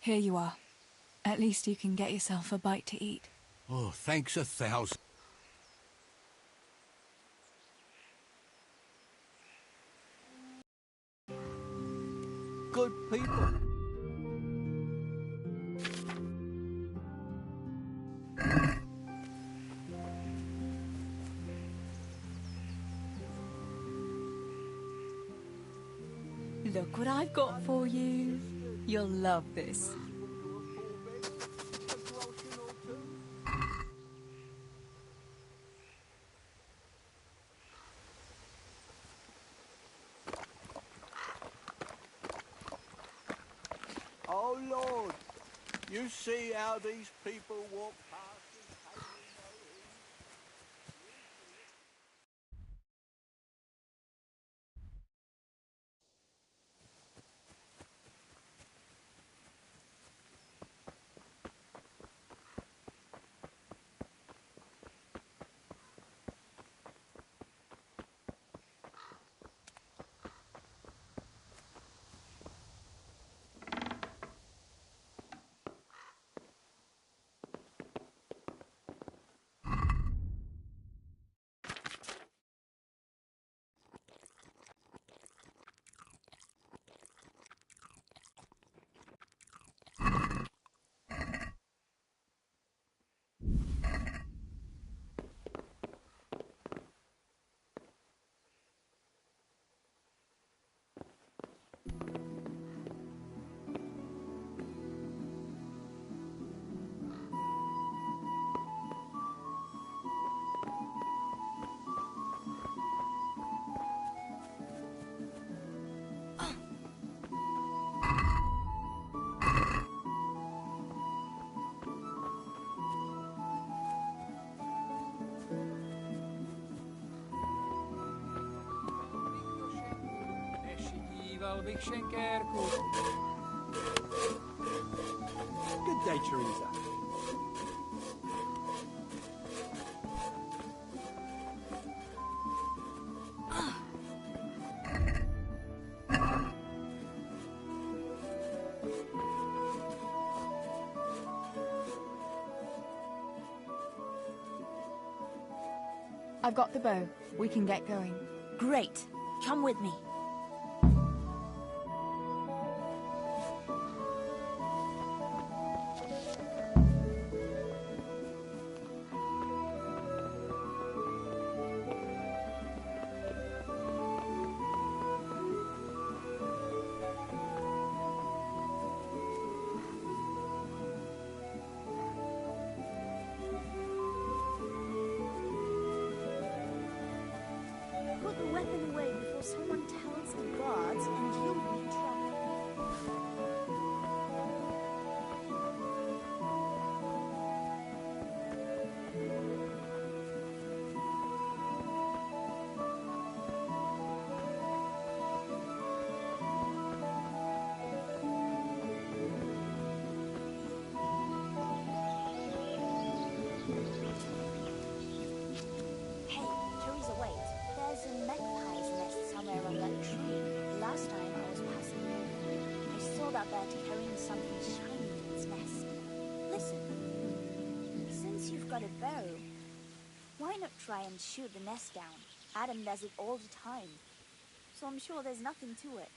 Here you are. At least you can get yourself a bite to eat. Oh, thanks 1,000. Good people. Look what I've got for you. You'll love this. Oh, Lord, you see how these people walk past and pay me no heed? Good day, Teresa. I've got the bow. We can get going. Great. Come with me. out there carrying something shiny in its nest. Listen, since you've got a bow, why not try and shoot the nest down? Adam does it all the time, so I'm sure there's nothing to it.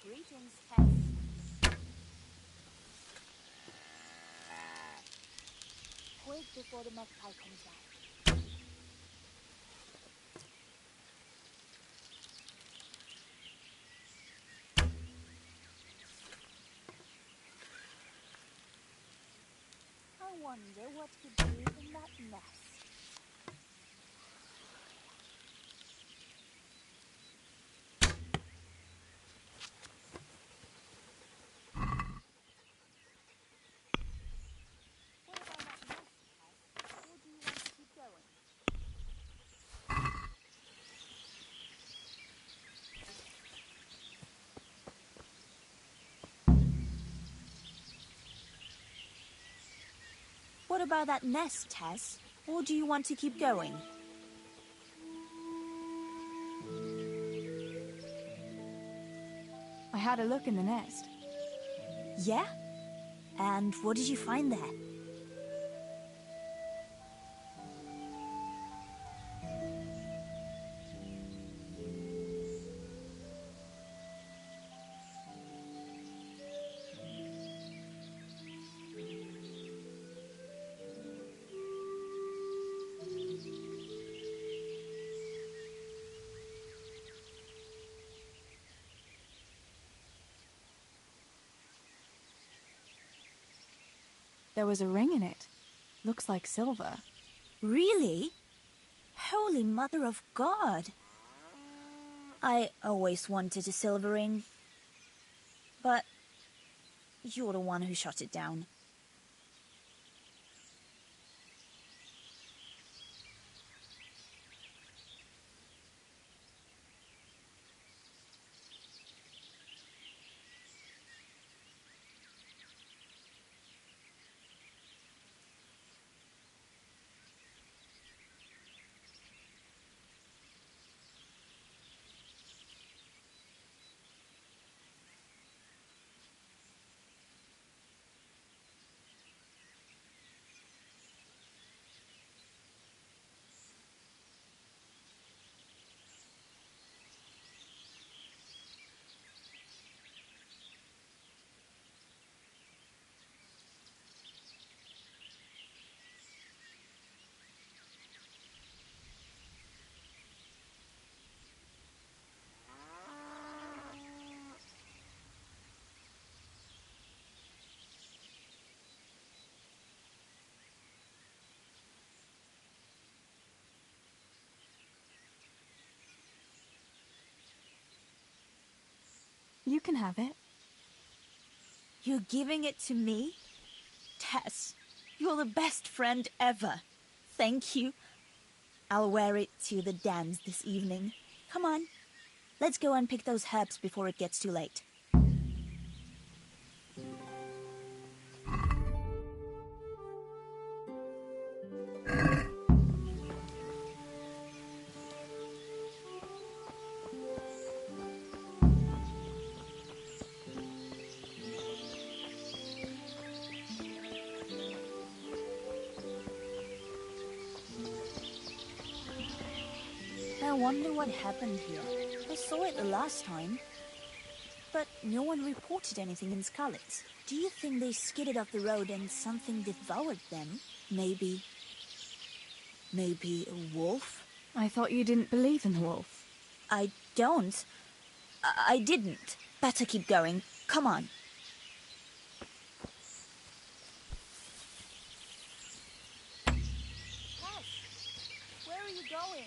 Greetings, Tess. Quick before the magpie comes back. I wonder what could be in that nest. What about that nest, Tess? Or do you want to keep going? I had a look in the nest. Yeah? And what did you find there? There was a ring in it. Looks like silver. Really? Holy Mother of God! I always wanted a silver ring. But you're the one who shot it down. You can have it. You're giving it to me? Tess, you're the best friend ever. Thank you. I'll wear it to the dance this evening. Come on, let's go and pick those herbs before it gets too late. I wonder what happened here. I saw it the last time, but no one reported anything in Scarlet's. Do you think they skidded off the road and something devoured them? Maybe a wolf? I thought you didn't believe in the wolf. I don't. I didn't. Better keep going. Come on. Tess, where are you going?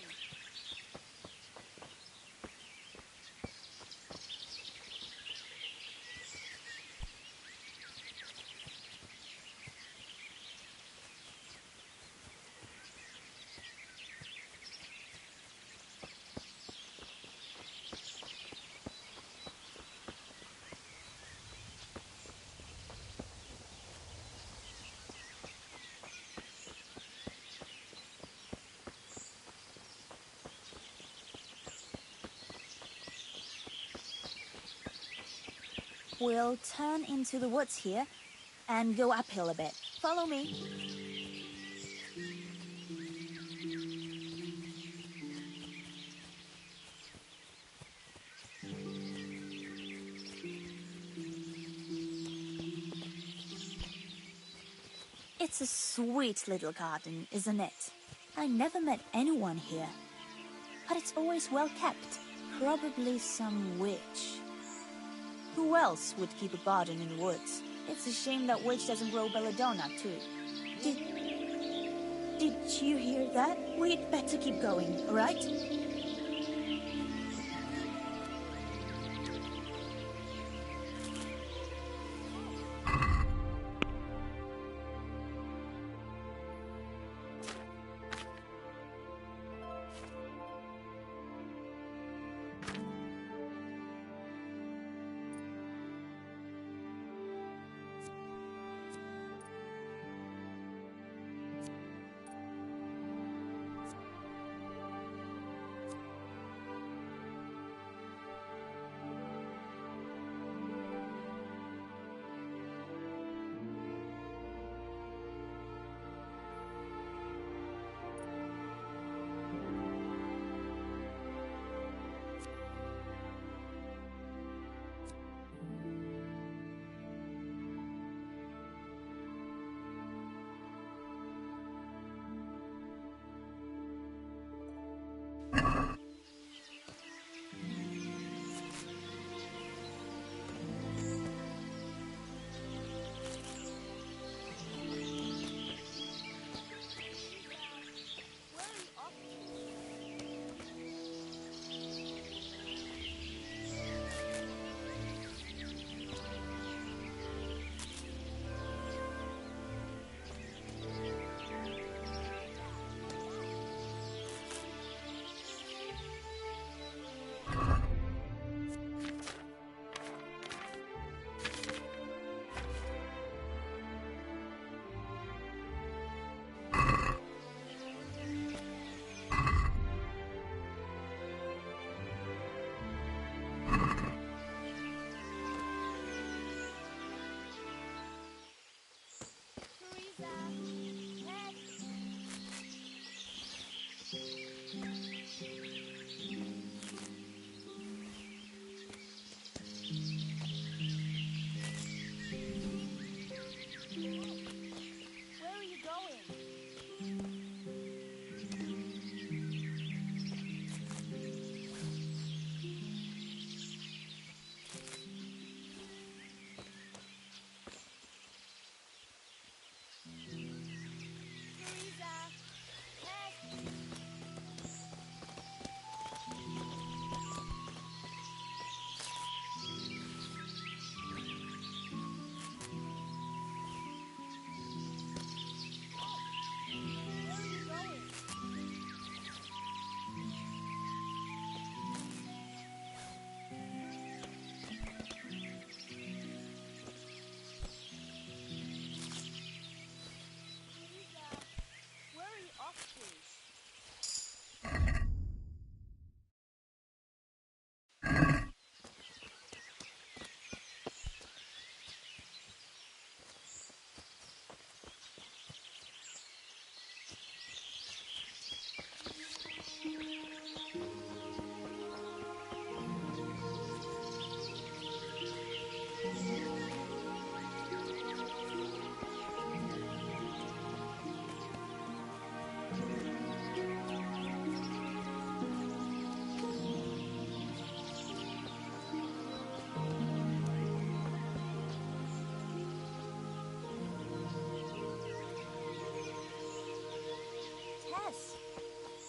We'll turn into the woods here and go uphill a bit. Follow me. It's a sweet little garden, isn't it? I never met anyone here, but it's always well kept. Probably some witch. Who else would keep a garden in the woods? It's a shame that witch doesn't grow belladonna, too. Did you hear that? We'd better keep going, all right?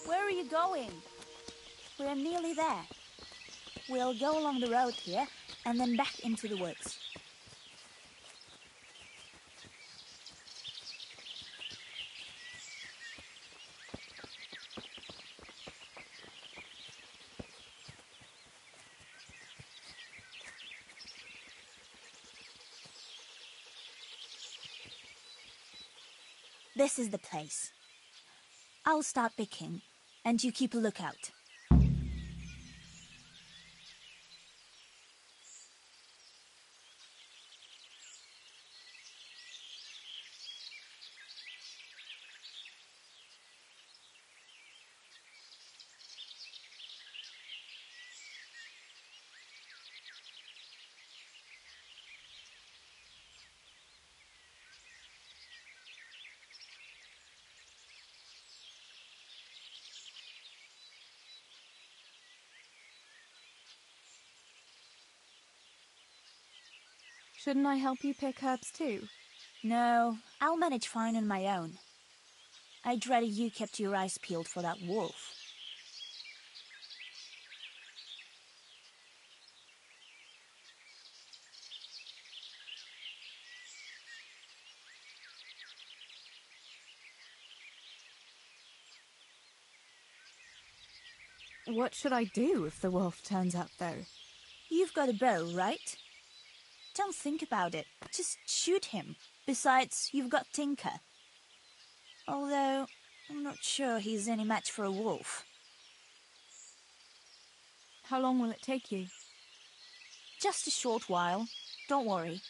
Where are you going? We're nearly there. We'll go along the road here and then back into the woods. This is the place. I'll start picking, and you keep a lookout. Shouldn't I help you pick herbs too? No, I'll manage fine on my own. I dreaded you kept your eyes peeled for that wolf. What should I do if the wolf turns up, though? You've got a bow, right? Don't think about it. Just shoot him. Besides, you've got Tinker. Although, I'm not sure he's any match for a wolf. How long will it take you? Just a short while. Don't worry.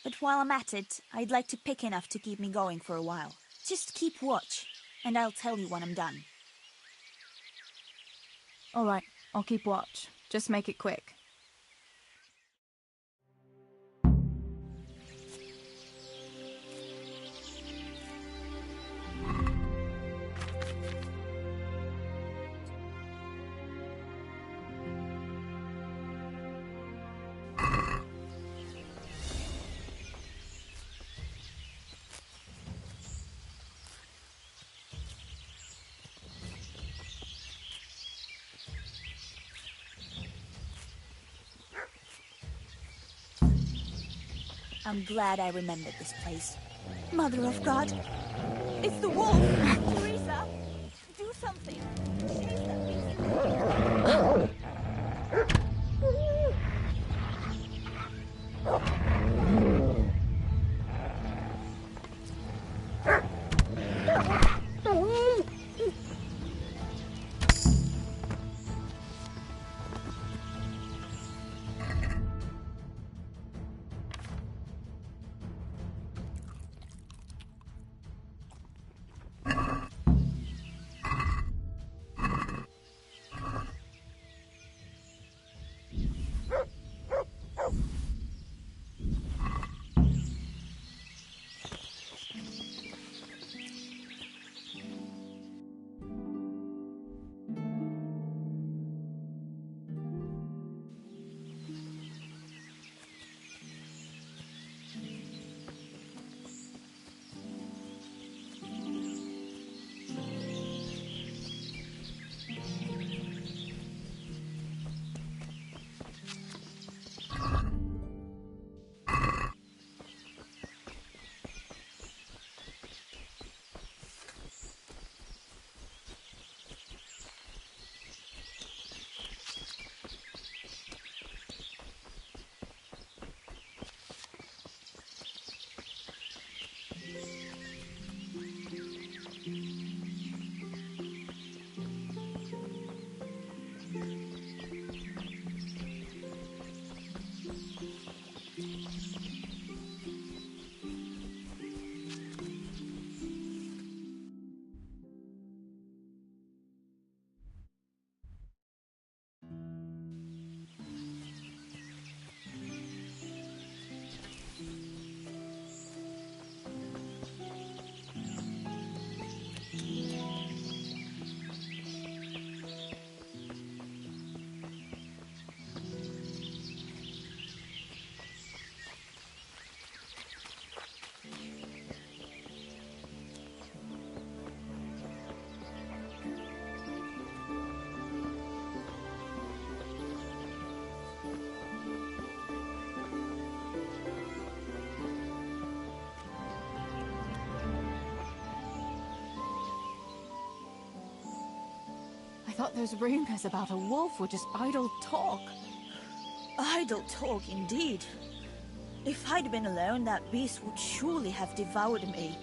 But while I'm at it, I'd like to pick enough to keep me going for a while. Just keep watch, and I'll tell you when I'm done. All right, I'll keep watch. Just make it quick. I'm glad I remembered this place. Mother of God! It's the wolf! Teresa! Do something! Chase that beast! I thought those rumors about a wolf were just idle talk. Idle talk, indeed. If I'd been alone, that beast would surely have devoured me.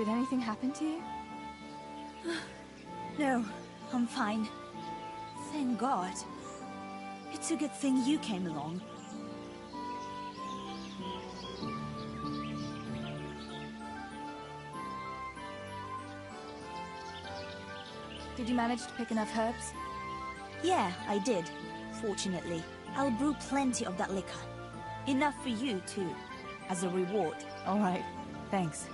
Did anything happen to you? No, I'm fine. Thank God. It's a good thing you came along. Did you manage to pick enough herbs? Yeah, I did. Fortunately, I'll brew plenty of that liquor. Enough for you, too, as a reward. All right, thanks.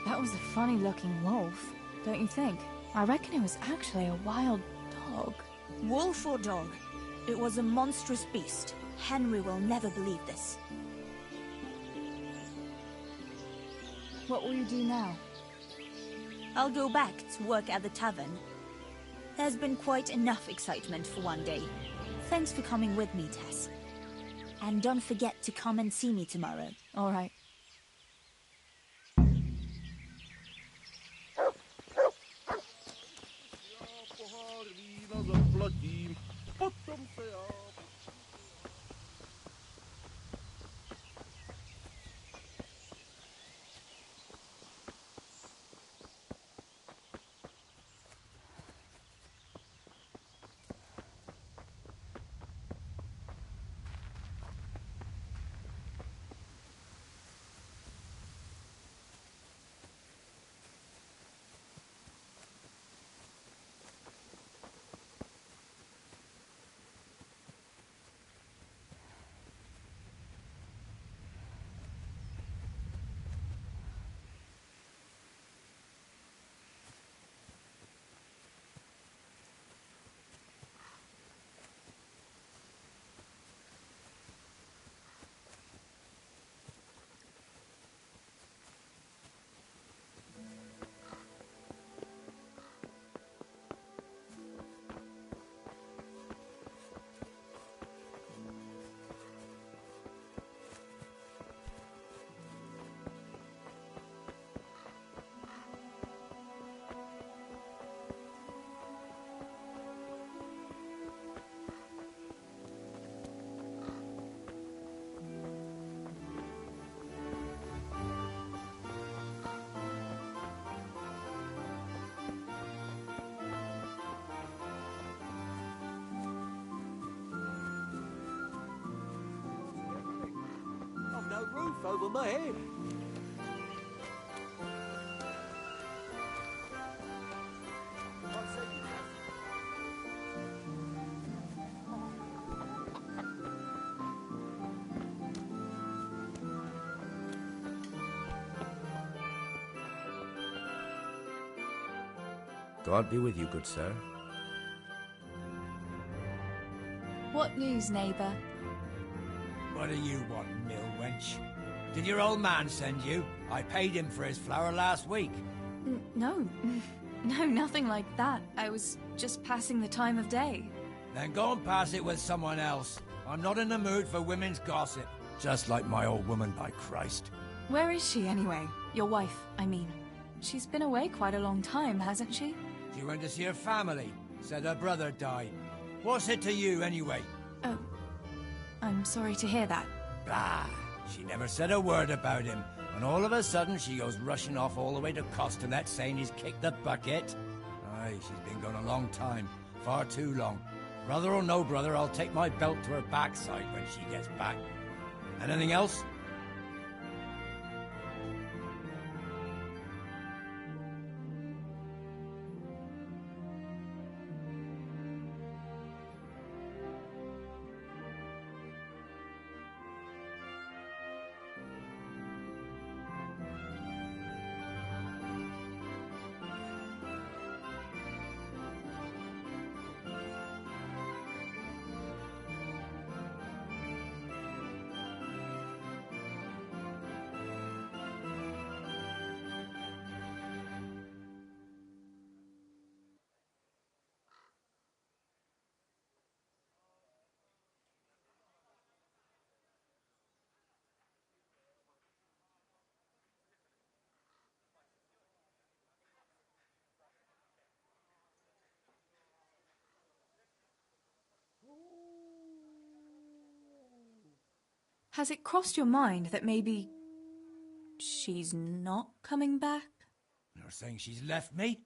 That was a funny-looking wolf, don't you think? I reckon it was actually a wild dog. Wolf or dog? It was a monstrous beast. Henry will never believe this. What will you do now? I'll go back to work at the tavern. There's been quite enough excitement for one day. Thanks for coming with me, Tess. And don't forget to come and see me tomorrow. All right. I've no roof over my head. God be with you, good sir. What news, neighbour? What do you want, mill wench? Did your old man send you? I paid him for his flour last week. No. No, nothing like that. I was just passing the time of day. Then go and pass it with someone else. I'm not in the mood for women's gossip. Just like my old woman, by Christ. Where is she, anyway? Your wife, I mean. She's been away quite a long time, hasn't she? She went to see her family. Said her brother died. What's it to you, anyway? Oh, I'm sorry to hear that. Bah! She never said a word about him. And all of a sudden, she goes rushing off all the way to Costanet saying he's kicked the bucket. Aye, she's been gone a long time. Far too long. Brother or no brother, I'll take my belt to her backside when she gets back. Anything else? Has it crossed your mind that maybe she's not coming back? You're saying she's left me?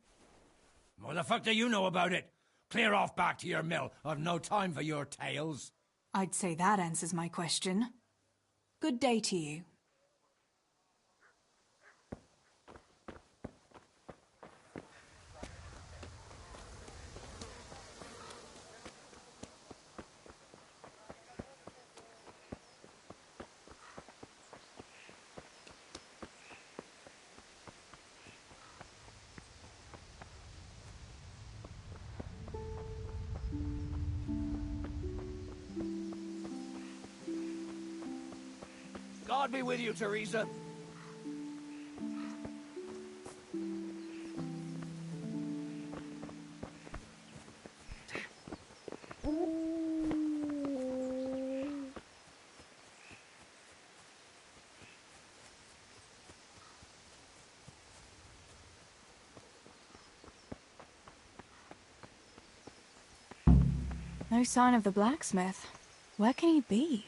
What the fuck do you know about it? Clear off back to your mill. I've no time for your tales. I'd say that answers my question. Good day to you. God be with you, Teresa. No sign of the blacksmith. Where can he be?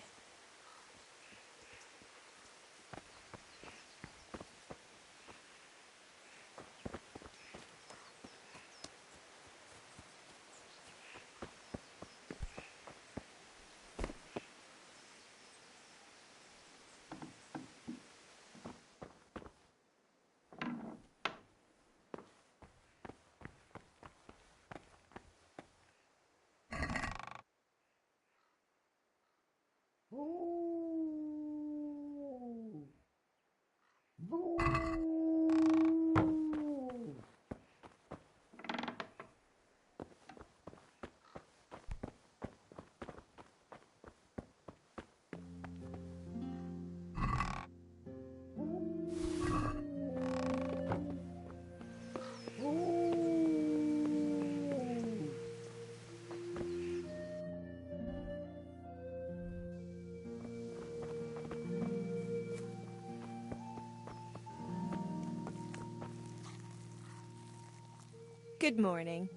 Good morning.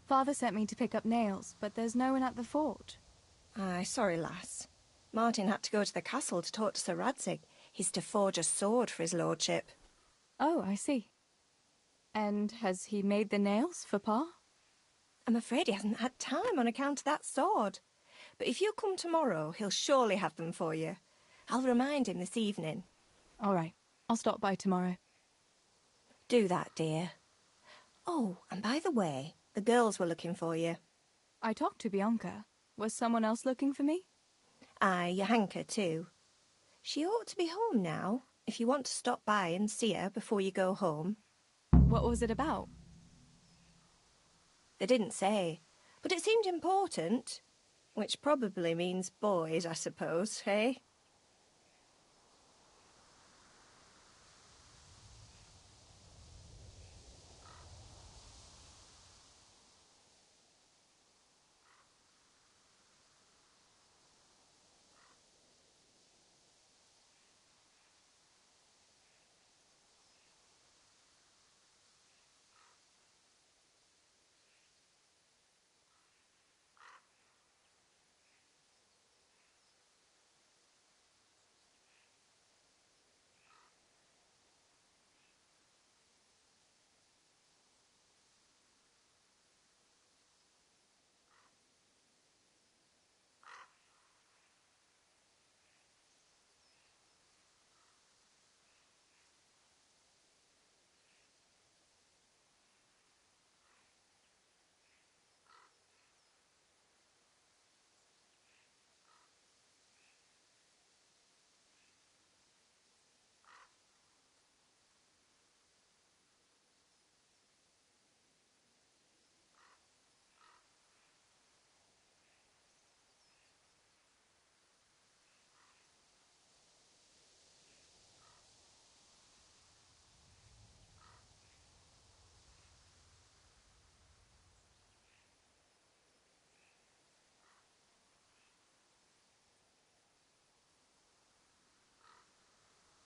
Father sent me to pick up nails, but there's no one at the fort. Aye, sorry, lass. Martin had to go to the castle to talk to Sir Radzig. He's to forge a sword for his lordship. Oh, I see. And has he made the nails for Pa? I'm afraid he hasn't had time on account of that sword. But if you come tomorrow, he'll surely have them for you. I'll remind him this evening. All right. I'll stop by tomorrow. Do that, dear. Oh, and by the way, the girls were looking for you. I talked to Bianca. Was someone else looking for me? Aye, Johanka too. She ought to be home now, if you want to stop by and see her before you go home. What was it about? They didn't say, but it seemed important. Which probably means boys, I suppose, eh?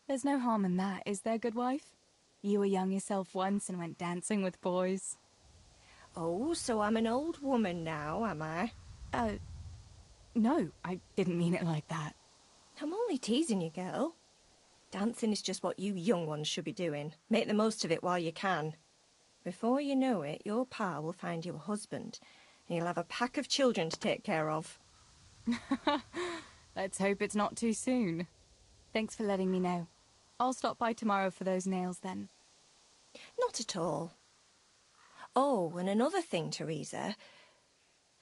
There's no harm in that, is there, good wife? You were young yourself once and went dancing with boys. Oh, so I'm an old woman now, am I? No, I didn't mean it like that. I'm only teasing you, girl. Dancing is just what you young ones should be doing. Make the most of it while you can. Before you know it, your pa will find you a husband, and you'll have a pack of children to take care of. Let's hope it's not too soon. Thanks for letting me know. I'll stop by tomorrow for those nails then. Not at all. Oh, and another thing, Teresa.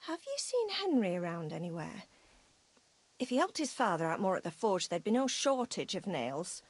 Have you seen Henry around anywhere? If he helped his father out more at the forge, there'd be no shortage of nails.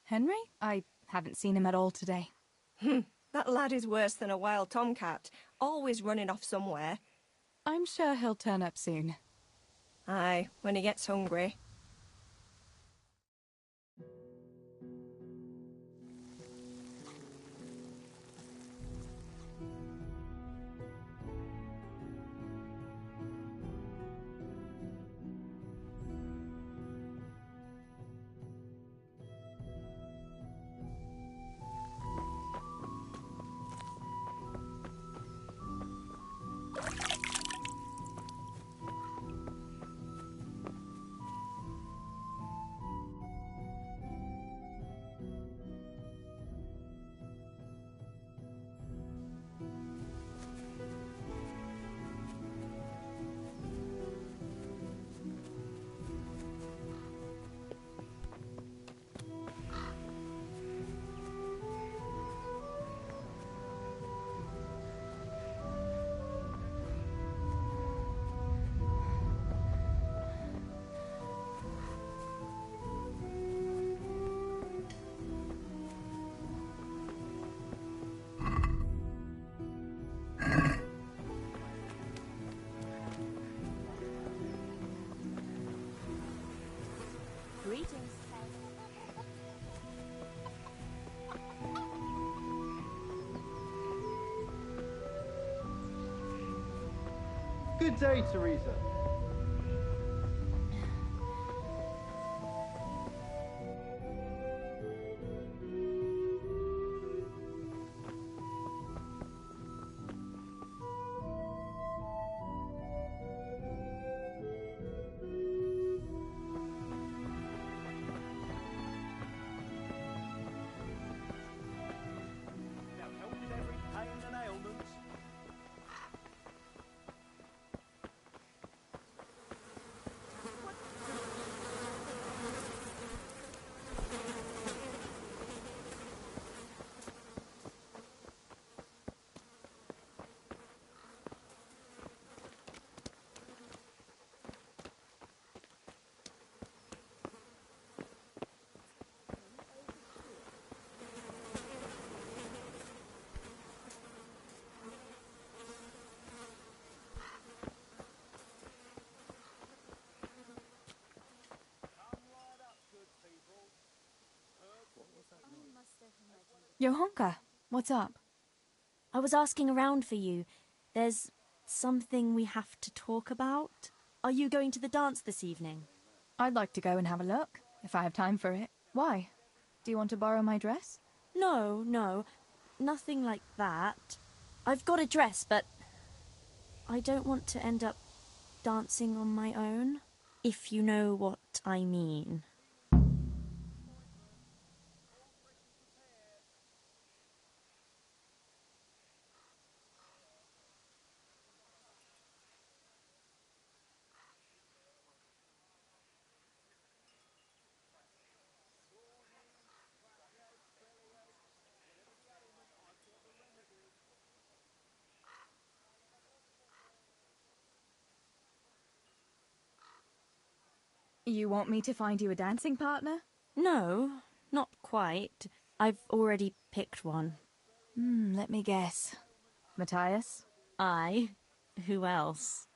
Henry? I haven't seen him at all today. That lad is worse than a wild tomcat, always running off somewhere. I'm sure he'll turn up soon. Aye, when he gets hungry. Greetings. Good day, Teresa. Johanka, what's up? I was asking around for you. There's something we have to talk about. Are you going to the dance this evening? I'd like to go and have a look, if I have time for it. Why? Do you want to borrow my dress? No, nothing like that. I've got a dress, but I don't want to end up dancing on my own, if you know what I mean. You want me to find you a dancing partner? No, not quite. I've already picked one. Let me guess. Matthias? I? Who else?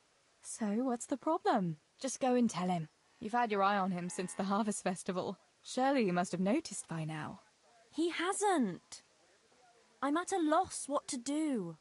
So, what's the problem? Just go and tell him. You've had your eye on him since the Harvest Festival. Surely you must have noticed by now. He hasn't. I'm at a loss what to do.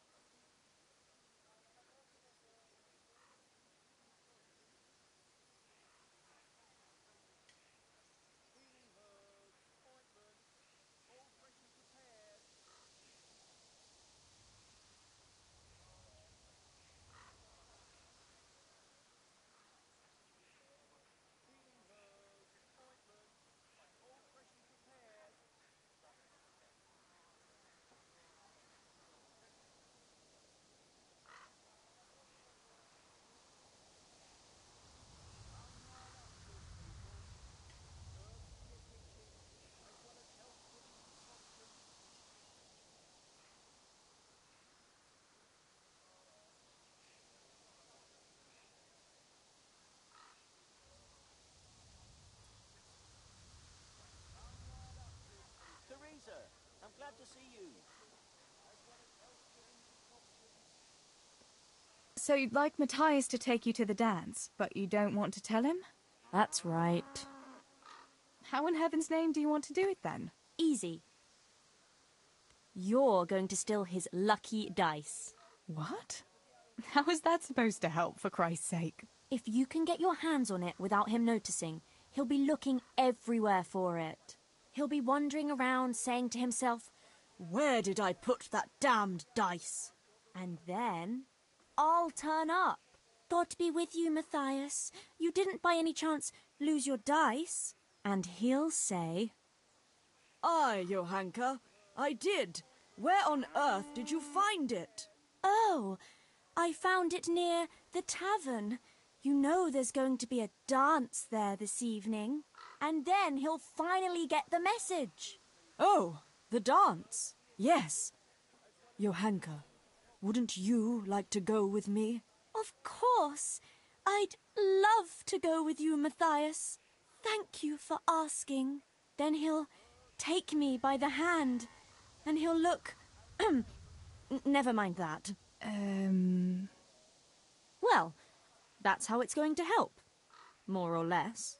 Teresa, I'm glad to see you. So you'd like Matthias to take you to the dance, but you don't want to tell him? That's right. How in heaven's name do you want to do it then? Easy. You're going to steal his lucky dice. What? How is that supposed to help, for Christ's sake? If you can get your hands on it without him noticing, he'll be looking everywhere for it. He'll be wandering around saying to himself, "Where did I put that damned dice?" And then I'll turn up. God be with you, Matthias. You didn't by any chance lose your dice? And he'll say, "Aye, Johanka, I did. Where on earth did you find it?" "Oh, I found it near the tavern. You know there's going to be a dance there this evening." And then he'll finally get the message. "Oh, the dance. Yes. Johanka, wouldn't you like to go with me?" Of course. I'd love to go with you, Matthias. Thank you for asking. Then he'll take me by the hand, and he'll look... Never mind that. Well, that's how it's going to help. More or less.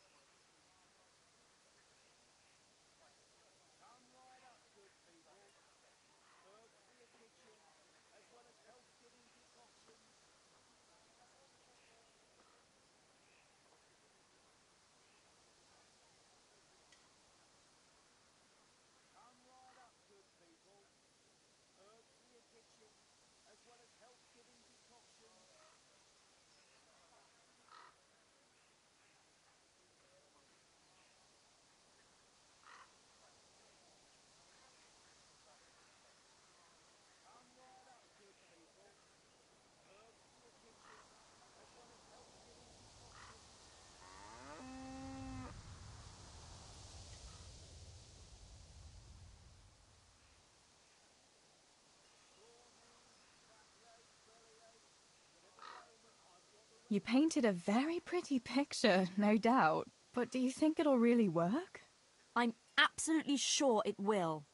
You painted a very pretty picture, no doubt. But do you think it'll really work? I'm absolutely sure it will.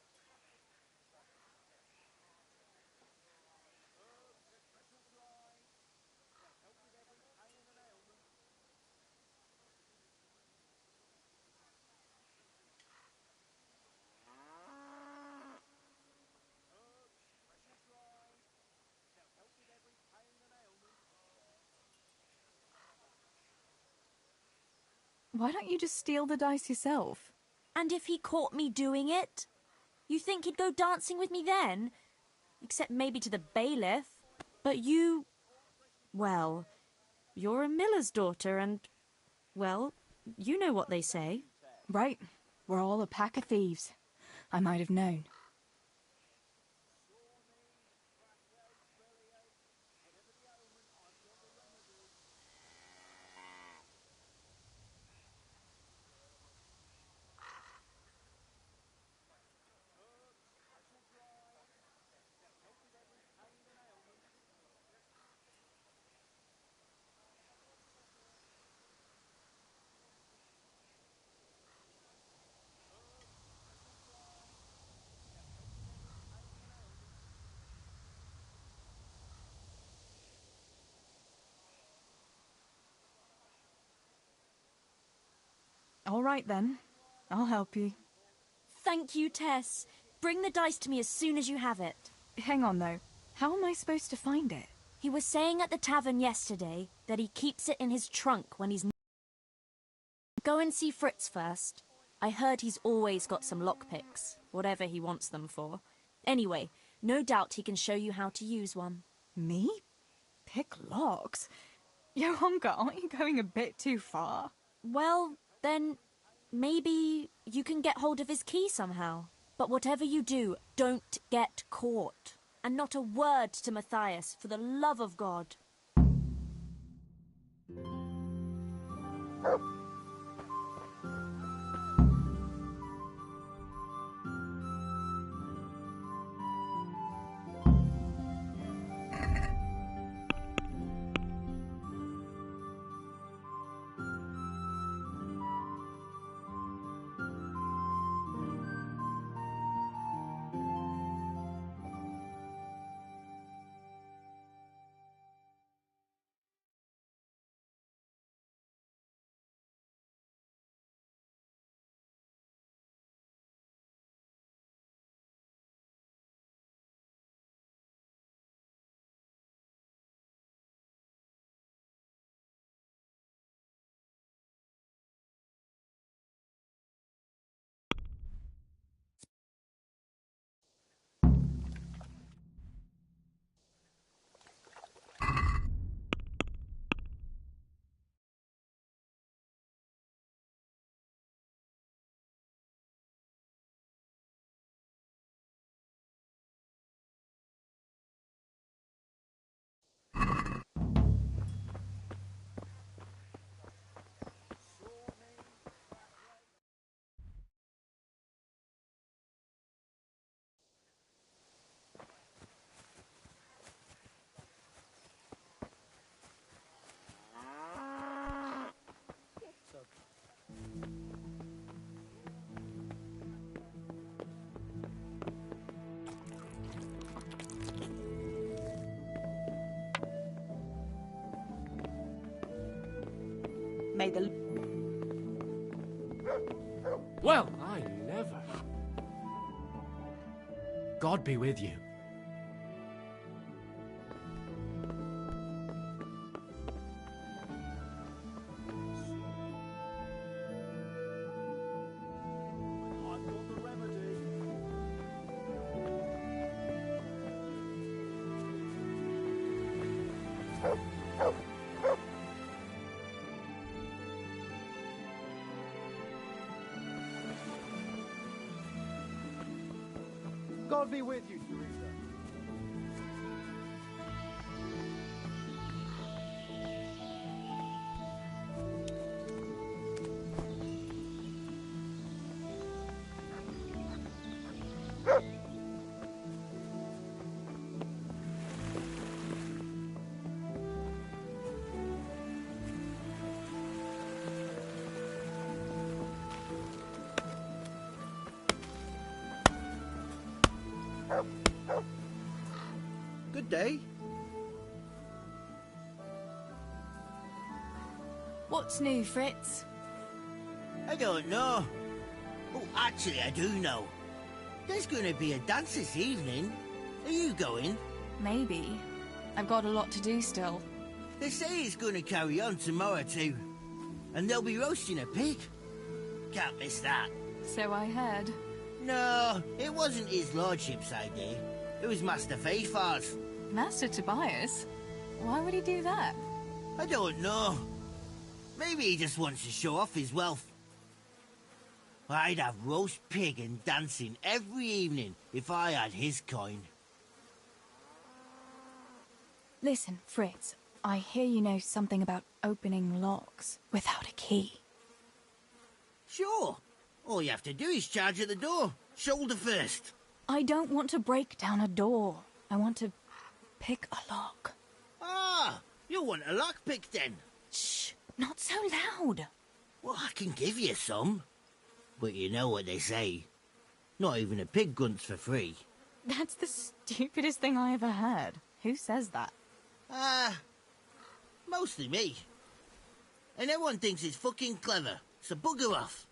Why don't you just steal the dice yourself? And if he caught me doing it? You think he'd go dancing with me then? Except maybe to the bailiff. But you... Well, you're a miller's daughter and... Well, you know what they say. Right. We're all a pack of thieves. I might have known. All right, then. I'll help you. Thank you, Tess. Bring the dice to me as soon as you have it. Hang on, though. How am I supposed to find it? He was saying at the tavern yesterday that he keeps it in his trunk when he's... Go and see Fritz first. I heard he's always got some lockpicks, whatever he wants them for. Anyway, no doubt he can show you how to use one. Me? Pick locks? Johanka, aren't you going a bit too far? Well, then maybe you can get hold of his key somehow. But whatever you do, don't get caught. And not a word to Matthias, for the love of God. May the... Well, I never. God be with you. God be with you, Teresa. Good day. What's new, Fritz? I don't know. Oh, actually, I do know. There's going to be a dance this evening. Are you going? Maybe. I've got a lot to do still. They say it's going to carry on tomorrow too. And they'll be roasting a pig. Can't miss that. So I heard. No, it wasn't his lordship's idea. It was Master Fayfar's. Master Tobias? Why would he do that? I don't know. Maybe he just wants to show off his wealth. I'd have roast pig and dancing every evening if I had his coin. Listen, Fritz, I hear you know something about opening locks without a key. Sure. All you have to do is charge at the door, shoulder first. I don't want to break down a door. I want to pick a lock. Ah, you want a lockpick then? Shh, not so loud. Well, I can give you some. But you know what they say. Not even a pig grunts for free. That's the stupidest thing I ever heard. Who says that? Mostly me. And everyone thinks it's fucking clever, so bugger off.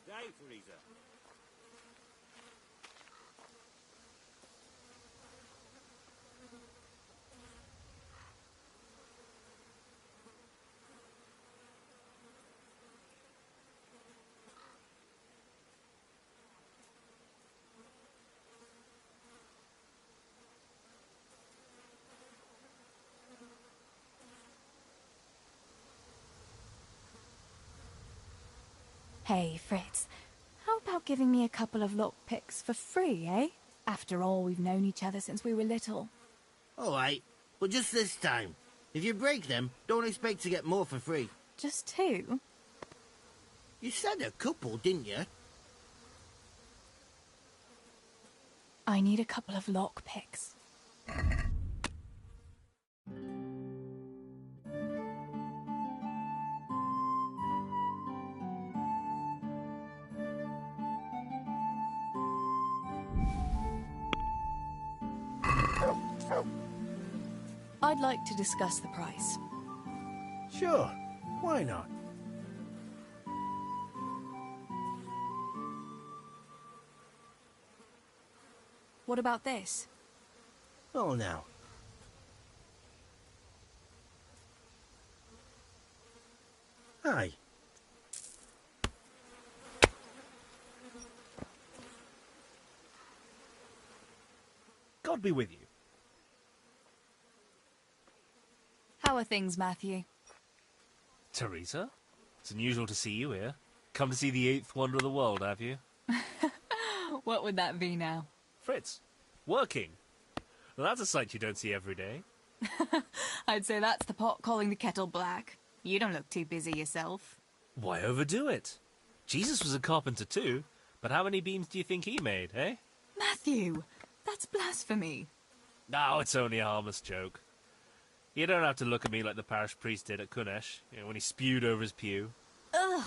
Good day, Teresa. Hey, Fritz, how about giving me a couple of lockpicks for free, eh? After all, we've known each other since we were little. All right, but just this time. If you break them, don't expect to get more for free. Just two? You said a couple, didn't you? I need a couple of lockpicks. I'd like to discuss the price. Sure, why not? What about this? Oh, now. Hi. God be with you. How are things, Matthew? Teresa? It's unusual to see you here. Come to see the eighth wonder of the world, have you? What would that be now? Fritz, working. Well, that's a sight you don't see every day. I'd say that's the pot calling the kettle black. You don't look too busy yourself. Why overdo it? Jesus was a carpenter too, but how many beams do you think he made, eh? Matthew, that's blasphemy. No, it's only a harmless joke. You don't have to look at me like the parish priest did at Kunesh, when he spewed over his pew. Ugh,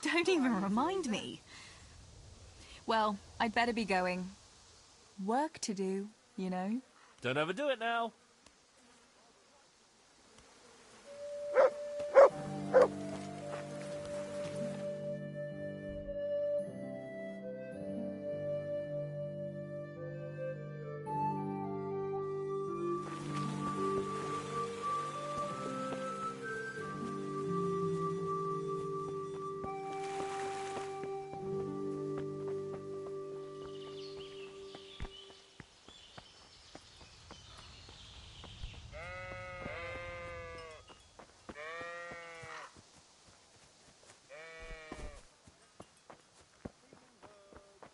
don't even remind me. Well, I'd better be going. Work to do, you know. Don't overdo it now.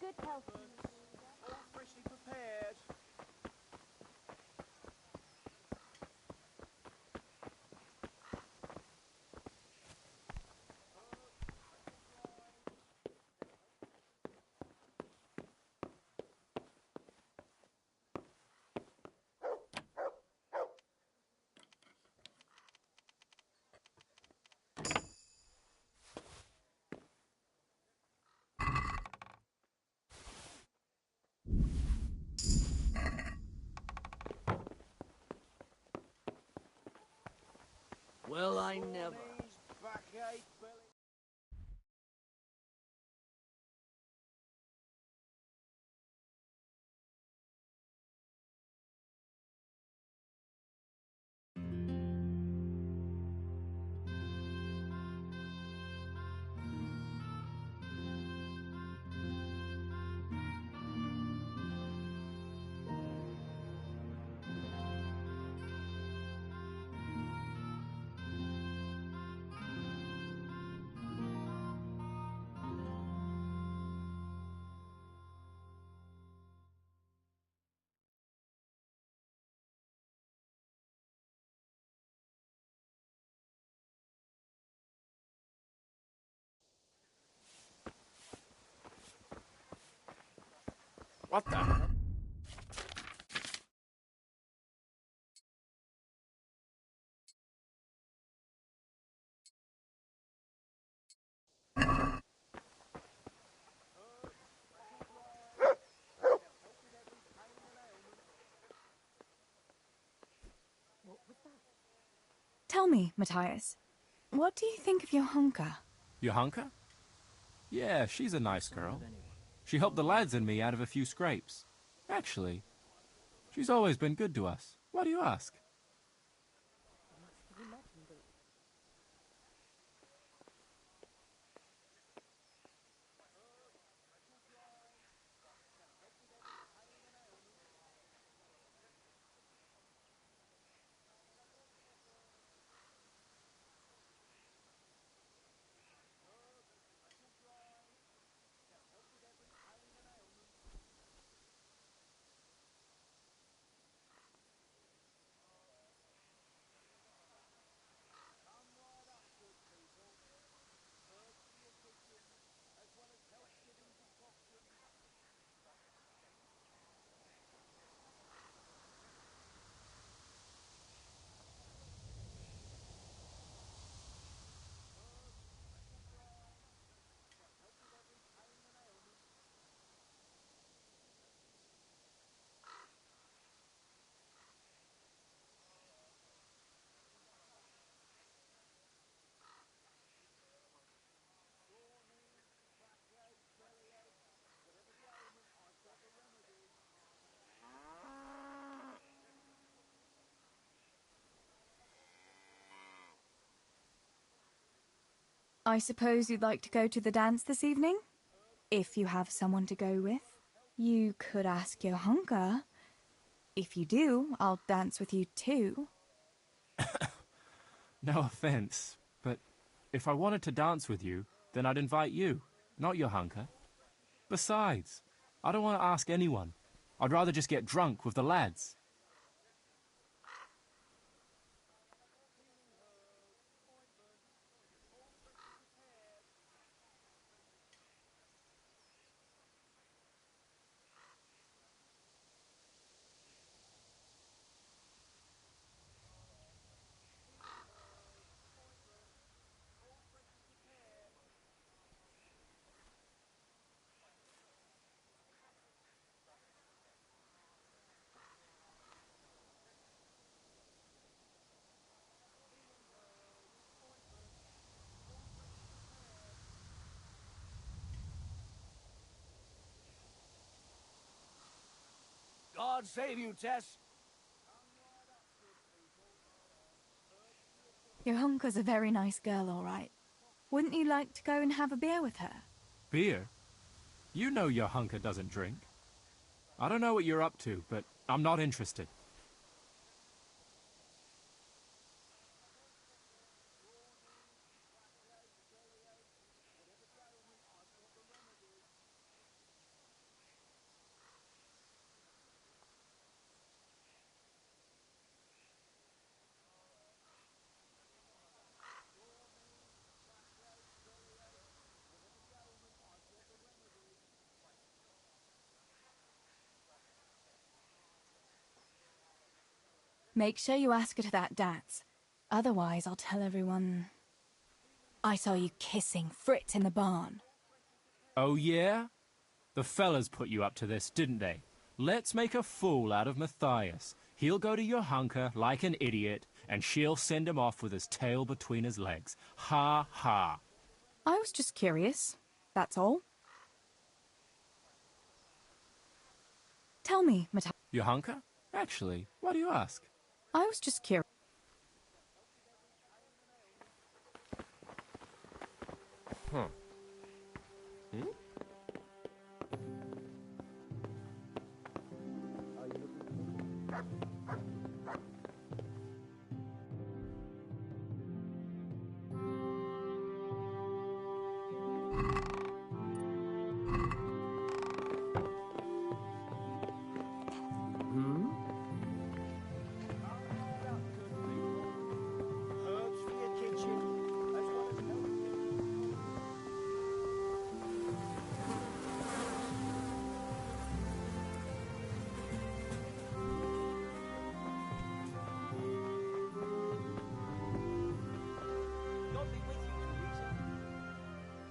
Good health. All freshly prepared. Well, I never. What the? Tell me, Matthias, what do you think of your hunker? Your hunker? Yeah, she's a nice girl. She helped the lads and me out of a few scrapes. Actually, she's always been good to us. Why do you ask? I suppose you'd like to go to the dance this evening? If you have someone to go with. You could ask your hunker. If you do, I'll dance with you too. No offense, but if I wanted to dance with you, then I'd invite you, not your hunker. Besides, I don't want to ask anyone. I'd rather just get drunk with the lads. God save you, Tess. Your hunker's a very nice girl, all right. Wouldn't you like to go and have a beer with her? Beer? You know your hunker doesn't drink. I don't know what you're up to, but I'm not interested. Make sure you ask her to that dance. Otherwise, I'll tell everyone I saw you kissing Fritz in the barn. Oh, yeah? The fellas put you up to this, didn't they? Let's make a fool out of Matthias. He'll go to your hunker like an idiot, and she'll send him off with his tail between his legs. Ha ha. I was just curious, that's all. Tell me, Matthias. Your hunker? Actually, why do you ask? I was just curious. Huh.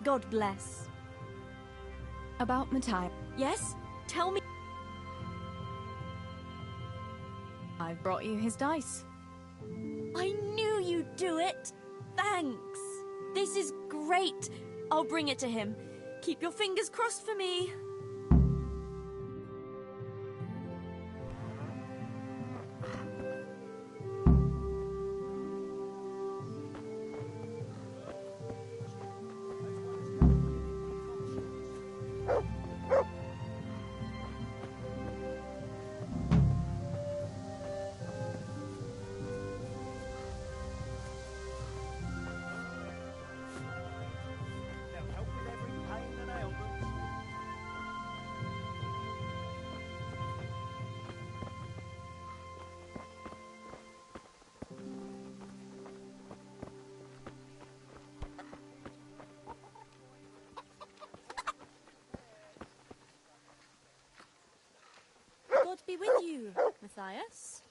God bless. About Matthias. Yes? Tell me. I've brought you his dice. I knew you'd do it. Thanks. This is great. I'll bring it to him. Keep your fingers crossed for me. God be with you, Matthias.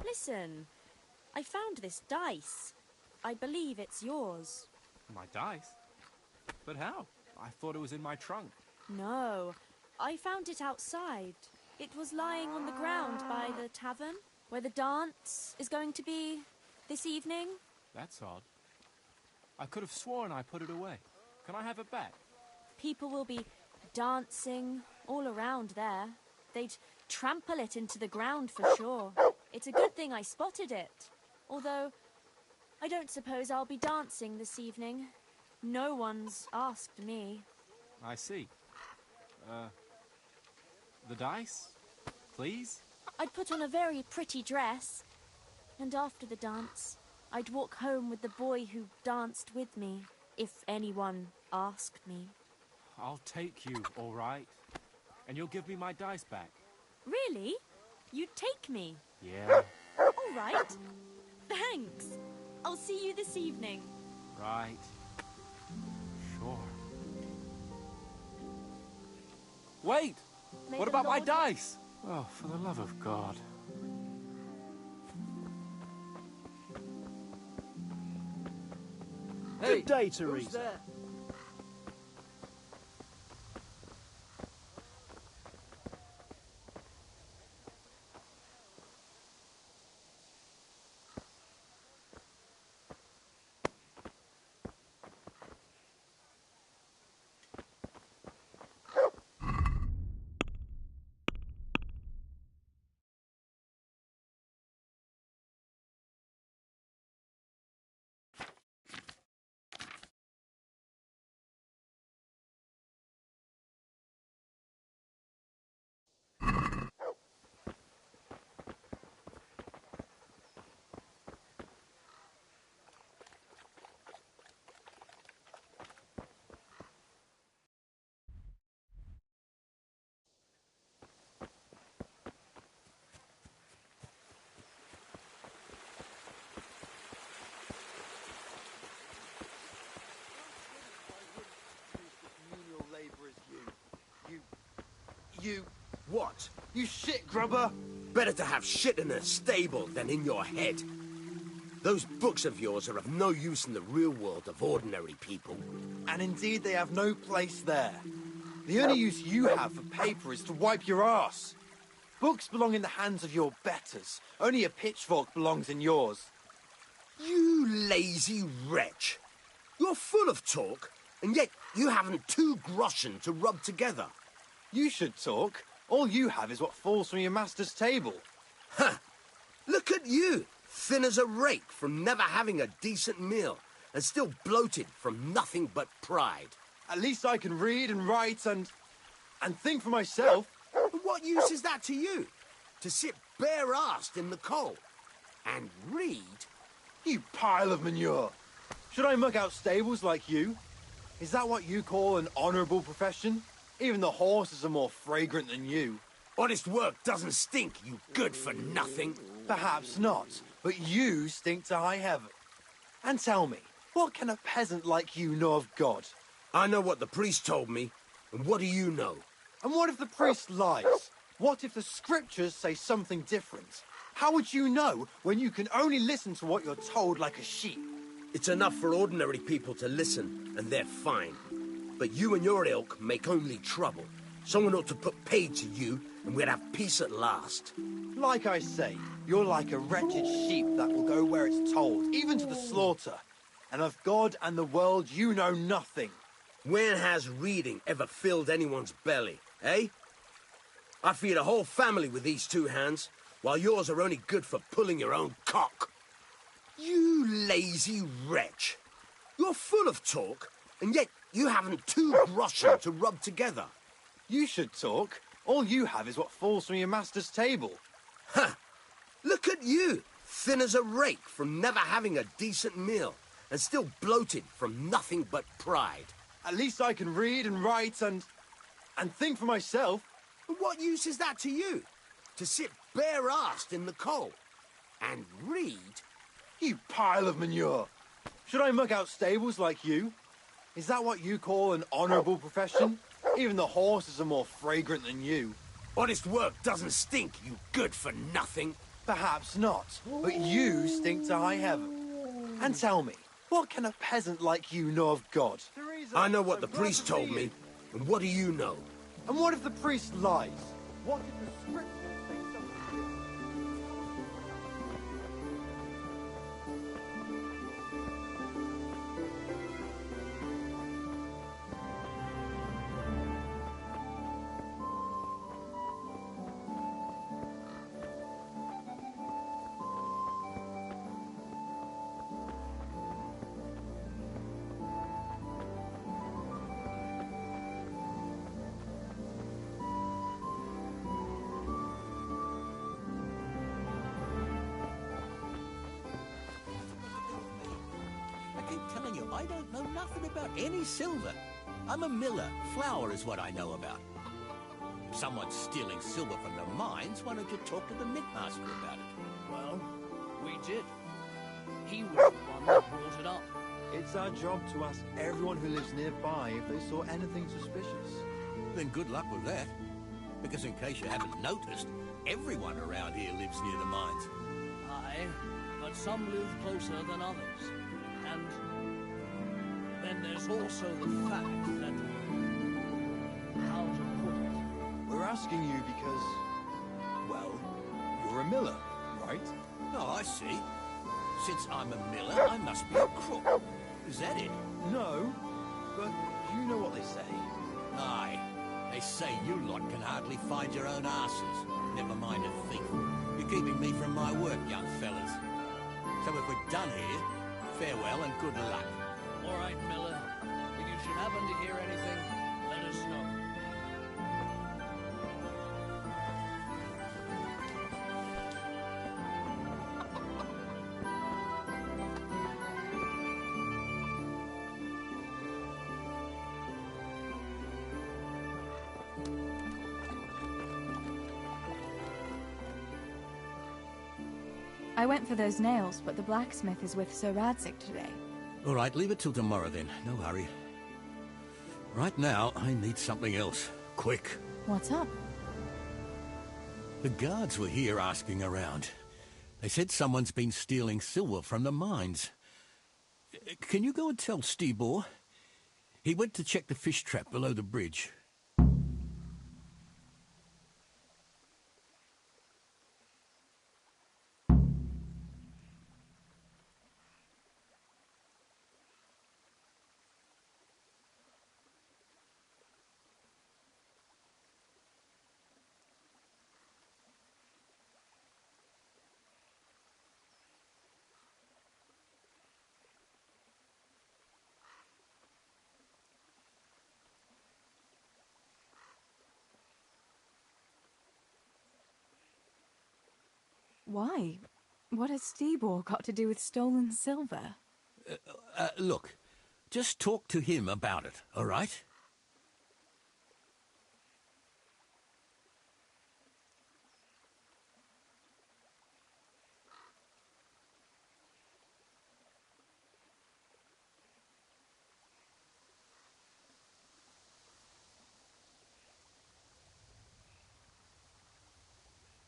Listen, I found this dice. I believe it's yours. My dice? But how? I thought it was in my trunk. No, I found it outside. It was lying on the ground by the tavern, where the dance is going to be this evening. That's odd. I could have sworn I put it away. Can I have it back? People will be dancing all around there. They'd trample it into the ground for sure. It's a good thing I spotted it. Although, I don't suppose I'll be dancing this evening. No one's asked me. I see. The dice? Please? I'd put on a very pretty dress. And after the dance, I'd walk home with the boy who danced with me, if anyone asked me. I'll take you, all right? And you'll give me my dice back. Really? You'd take me? Yeah. All right. Thanks. I'll see you this evening. Right. Sure. Wait! May What the about my Lord- dice? Oh, for the love of God. Good day, Teresa. You... what? You shit grubber? Better to have shit in a stable than in your head. Those books of yours are of no use in the real world of ordinary people. And indeed they have no place there. The only use you have for paper is to wipe your ass. Books belong in the hands of your betters. Only a pitchfork belongs in yours. You lazy wretch. You're full of talk, and yet you haven't 2 groschen to rub together. You should talk. All you have is what falls from your master's table. Huh. Look at you, thin as a rake from never having a decent meal, and still bloated from nothing but pride. At least I can read and write and think for myself. But what use is that to you? To sit bare-assed in the cold and read? You pile of manure. Should I muck out stables like you? Is that what you call an honourable profession? Even the horses are more fragrant than you. Honest work doesn't stink, you good-for-nothing. Perhaps not, but you stink to high heaven. And tell me, what can a peasant like you know of God? I know what the priest told me, and what do you know? And what if the priest lies? What if the scriptures say something different? How would you know when you can only listen to what you're told like a sheep? It's enough for ordinary people to listen, and they're fine. But you and your ilk make only trouble. Someone ought to put paid to you, and we'd have peace at last. Like I say, you're like a wretched sheep that will go where it's told, even to the slaughter. And of God and the world you know nothing. When has reading ever filled anyone's belly, eh? I feed a whole family with these two hands, while yours are only good for pulling your own cock. You lazy wretch. You're full of talk, and yet you haven't 2 groschen to rub together. You should talk. All you have is what falls from your master's table. Ha! Look at you, thin as a rake from never having a decent meal, and still bloated from nothing but pride. At least I can read and write and think for myself. But what use is that to you? To sit bare-assed in the cold and read? You pile of manure. Should I muck out stables like you? Is that what you call an honourable profession? Even the horses are more fragrant than you. Honest work doesn't stink, you good-for-nothing. Perhaps not, but you stink to high heaven. And tell me, what can a peasant like you know of God? I know what the priest told me, and what do you know? And what if the priest lies? What if the scriptures say something? Telling you, I don't know nothing about any silver. I'm a miller. Flour is what I know about. If someone's stealing silver from the mines, why don't you talk to the mintmaster about it? Well, we did. He was the one that brought it up. It's our job to ask everyone who lives nearby if they saw anything suspicious. Then good luck with that. Because in case you haven't noticed, everyone around here lives near the mines. Aye, but some live closer than others. And then there's also the fact that... how to put it? We're asking you because, well, you're a miller, right? Oh, I see. Since I'm a miller, I must be a crook. Is that it? No, but you know what they say. Aye. They say you lot can hardly find your own asses. Never mind a thief. You're keeping me from my work, young fellas. So if we're done here, farewell and good luck. All right, Miller. If you should happen to hear anything, let us know. I went for those nails, but the blacksmith is with Sir Radzik today. All right, leave it till tomorrow then. No hurry. Right now, I need something else. Quick. What's up? The guards were here asking around. They said someone's been stealing silver from the mines. Can you go and tell Stibor? He went to check the fish trap below the bridge. Why? What has Stibor got to do with stolen silver? Look, just talk to him about it, all right?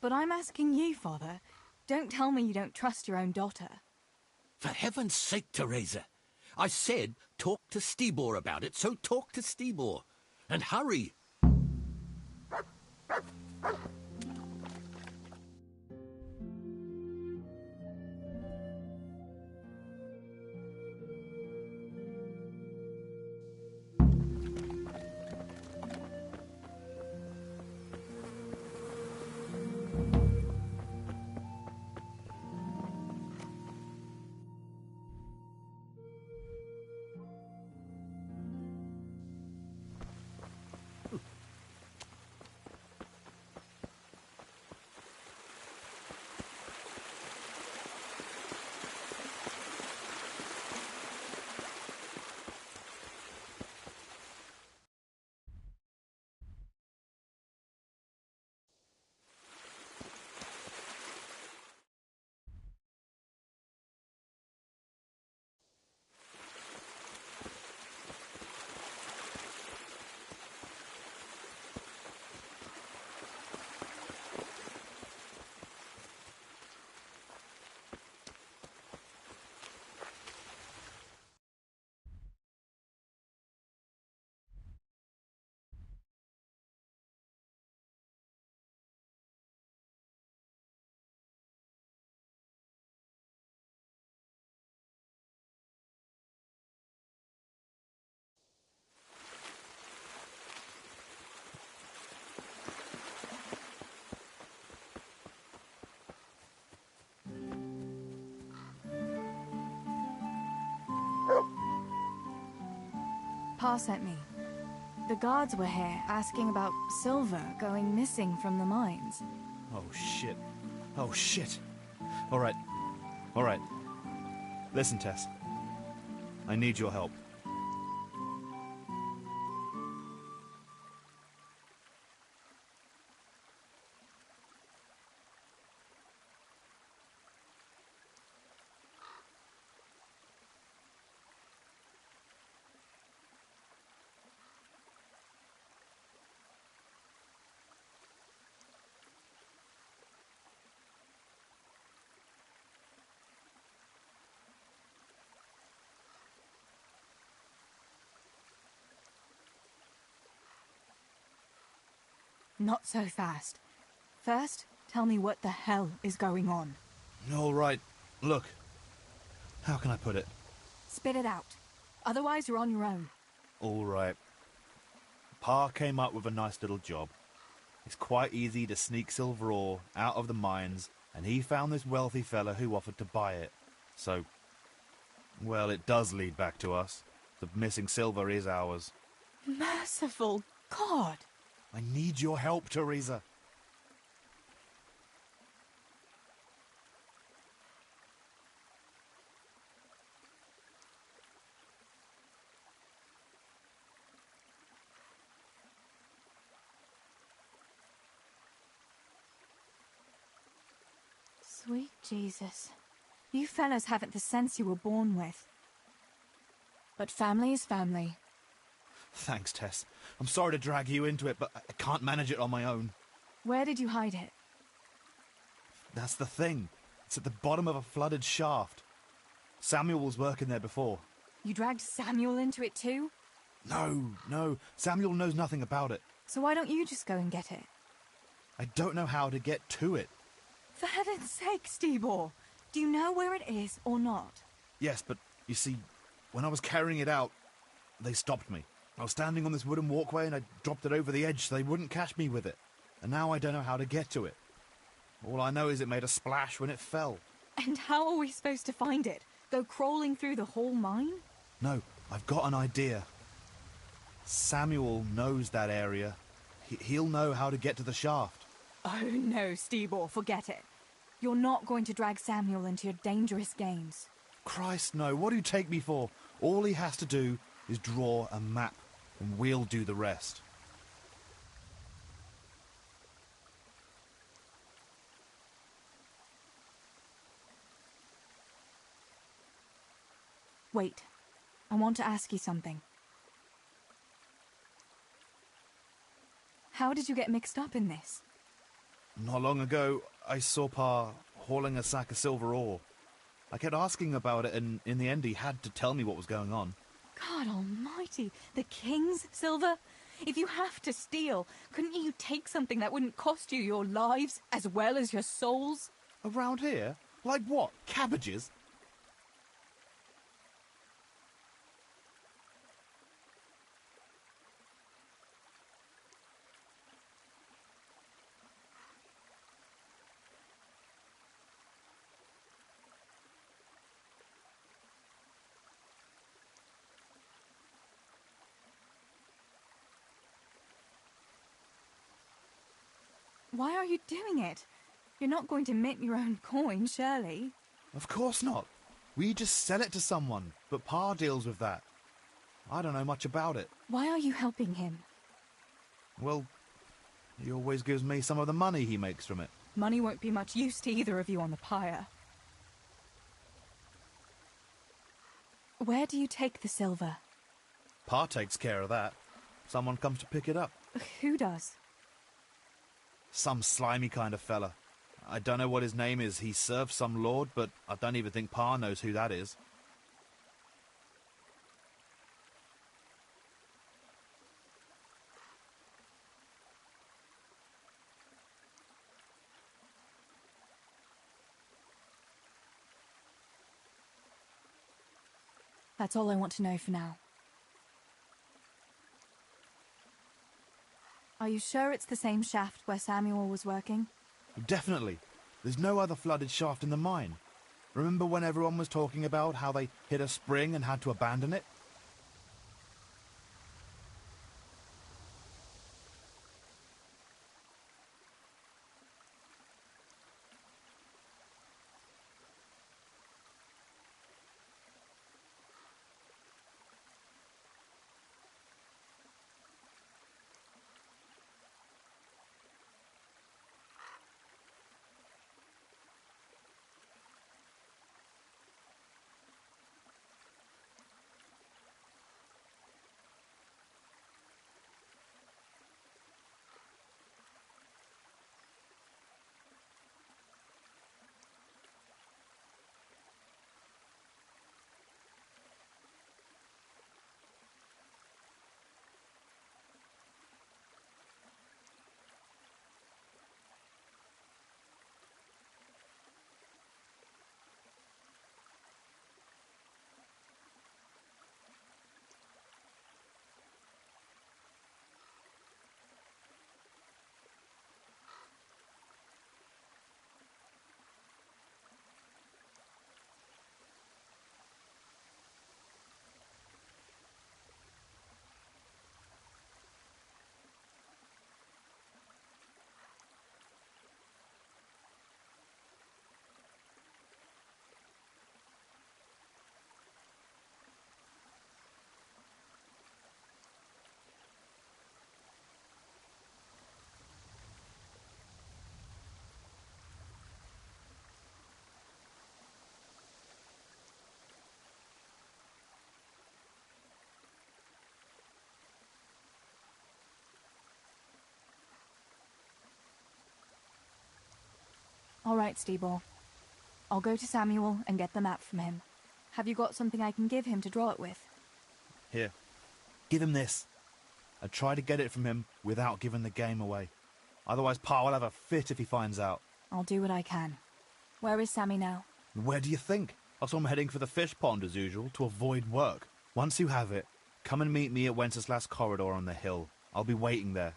But I'm asking you, Father. Don't tell me you don't trust your own daughter. For heaven's sake, Teresa. I said talk to Stibor about it, so talk to Stibor. And hurry. Pa sent me. The guards were here asking about silver going missing from the mines. Oh, shit. Oh, shit. All right. All right. Listen, Tess. I need your help. Not so fast. First, tell me what the hell is going on. All right. Look. How can I put it? Spit it out. Otherwise, you're on your own. All right. Pa came up with a nice little job. It's quite easy to sneak silver ore out of the mines, and he found this wealthy fella who offered to buy it. So, well, it does lead back to us. The missing silver is ours. Merciful God! I need your help, Teresa. Sweet Jesus. You fellas haven't the sense you were born with. But family is family. Thanks, Tess. I'm sorry to drag you into it, but I can't manage it on my own. Where did you hide it? That's the thing. It's at the bottom of a flooded shaft. Samuel was working there before. You dragged Samuel into it too? No. Samuel knows nothing about it. So why don't you just go and get it? I don't know how to get to it. For heaven's sake, Stibor! Do you know where it is or not? Yes, but you see, when I was carrying it out, they stopped me. I was standing on this wooden walkway and I dropped it over the edge so they wouldn't catch me with it. And now I don't know how to get to it. All I know is it made a splash when it fell. And how are we supposed to find it? Go crawling through the whole mine? No, I've got an idea. Samuel knows that area. He'll know how to get to the shaft. Oh no, Stibor, forget it. You're not going to drag Samuel into your dangerous games. Christ, no. What do you take me for? All he has to do is draw a map, and we'll do the rest. Wait. I want to ask you something. How did you get mixed up in this? Not long ago, I saw Pa hauling a sack of silver ore. I kept asking about it, and in the end he had to tell me what was going on. God almighty, the king's silver? If you have to steal, couldn't you take something that wouldn't cost you your lives as well as your souls? Around here? Like what? Cabbages? Why are you doing it? You're not going to mint your own coin, surely? Of course not. We just sell it to someone, but Pa deals with that. I don't know much about it. Why are you helping him? Well, he always gives me some of the money he makes from it. Money won't be much use to either of you on the pyre. Where do you take the silver? Pa takes care of that. Someone comes to pick it up. Who does? Some slimy kind of fella. I don't know what his name is. He serves some lord, but I don't even think Pa knows who that is. That's all I want to know for now. Are you sure it's the same shaft where Samuel was working? Definitely. There's no other flooded shaft in the mine. Remember when everyone was talking about how they hit a spring and had to abandon it? All right, Steeball. I'll go to Samuel and get the map from him. Have you got something I can give him to draw it with? Here. Give him this. And try to get it from him without giving the game away. Otherwise, Pa will have a fit if he finds out. I'll do what I can. Where is Sammy now? Where do you think? I saw him heading for the fish pond as usual, to avoid work. Once you have it, come and meet me at Wenceslas Corridor on the hill. I'll be waiting there.